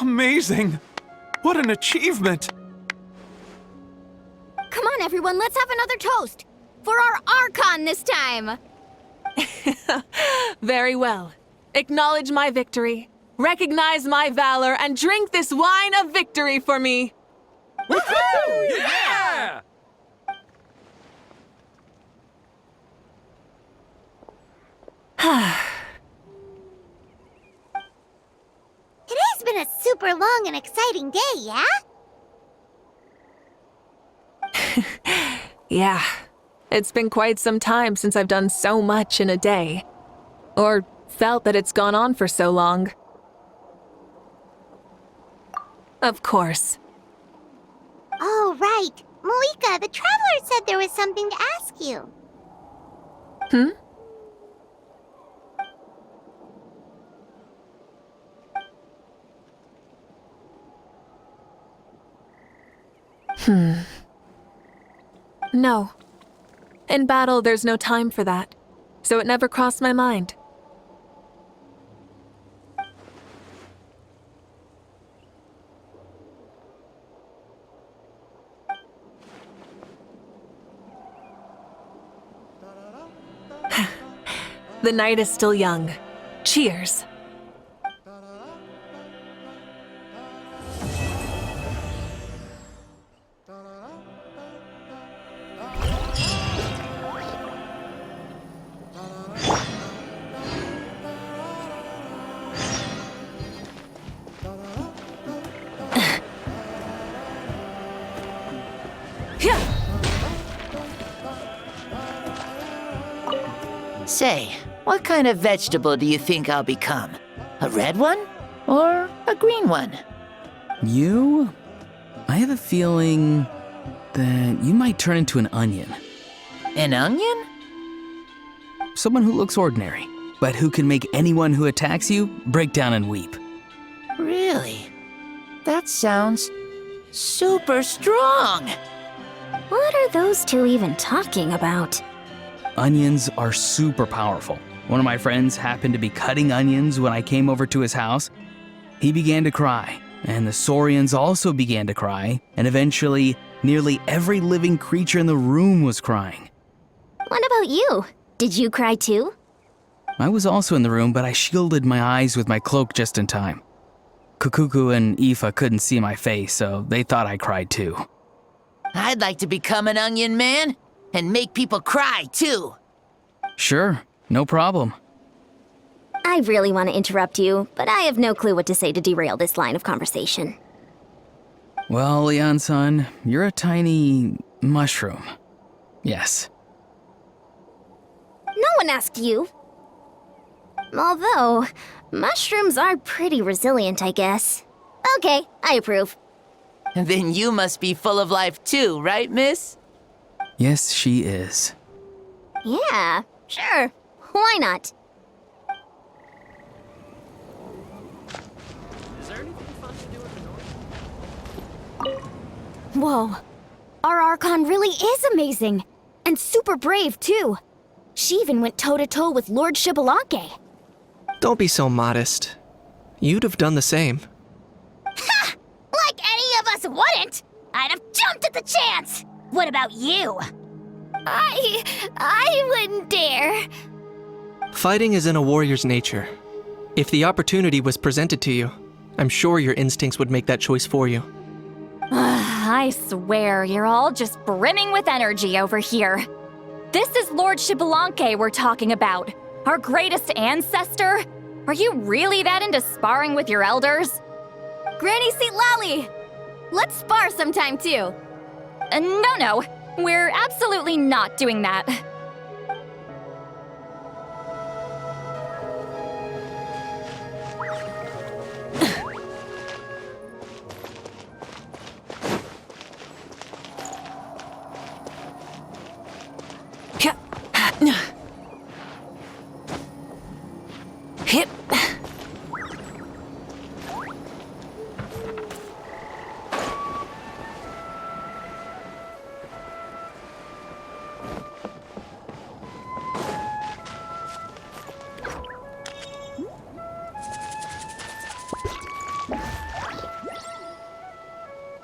Amazing! What an achievement! Come on, everyone, let's have another toast. For our Archon this time. Very well. Acknowledge my victory, recognize my valor, and drink this wine of victory for me. Woohoo! Yeah! Today's been a super long and exciting day, yeah? Yeah, it's been quite some time since I've done so much in a day. Or felt that it's gone on for so long. Of course. Oh, right. Mavuika, the Traveler said there was something to ask you. No. In battle, there's no time for that, so it never crossed my mind. The night is still young. Cheers. Say, what kind of vegetable do you think I'll become? A red one? Or a green one? You? I have a feeling that you might turn into an onion. An onion? Someone who looks ordinary, but who can make anyone who attacks you break down and weep. Really? That sounds super strong. What are those two even talking about? Onions are super powerful. One of my friends happened to be cutting onions when I came over to his house. He began to cry, and the Saurians also began to cry, and eventually, nearly every living creature in the room was crying. What about you? Did you cry too? I was also in the room, but I shielded my eyes with my cloak just in time. Kukuku and Aoife couldn't see my face, so they thought I cried too. I'd like to become an onion man and make people cry too. Sure, no problem. I really want to interrupt you, but I have no clue what to say to derail this line of conversation. Well, Leon-san, you're a tiny mushroom. Yes. No one asked you. Although, mushrooms are pretty resilient, I guess. Okay, I approve. Then you must be full of life too, right, miss? Yes, she is. Yeah, sure. Why not? Whoa. Our Archon really is amazing. And super brave, too. She even went toe-to-toe with Lord Xbalanque. Don't be so modest. You'd have done the same. Ha! Like any of us wouldn't! I'd have jumped at the chance! What about you? I wouldn't dare. Fighting is in a warrior's nature. If the opportunity was presented to you, I'm sure your instincts would make that choice for you. I swear, you're all just brimming with energy over here. This is Lord Xbalanque we're talking about. Our greatest ancestor? Are you really that into sparring with your elders? Granny Seatlali! Let's spar sometime, too. No. We're absolutely not doing that.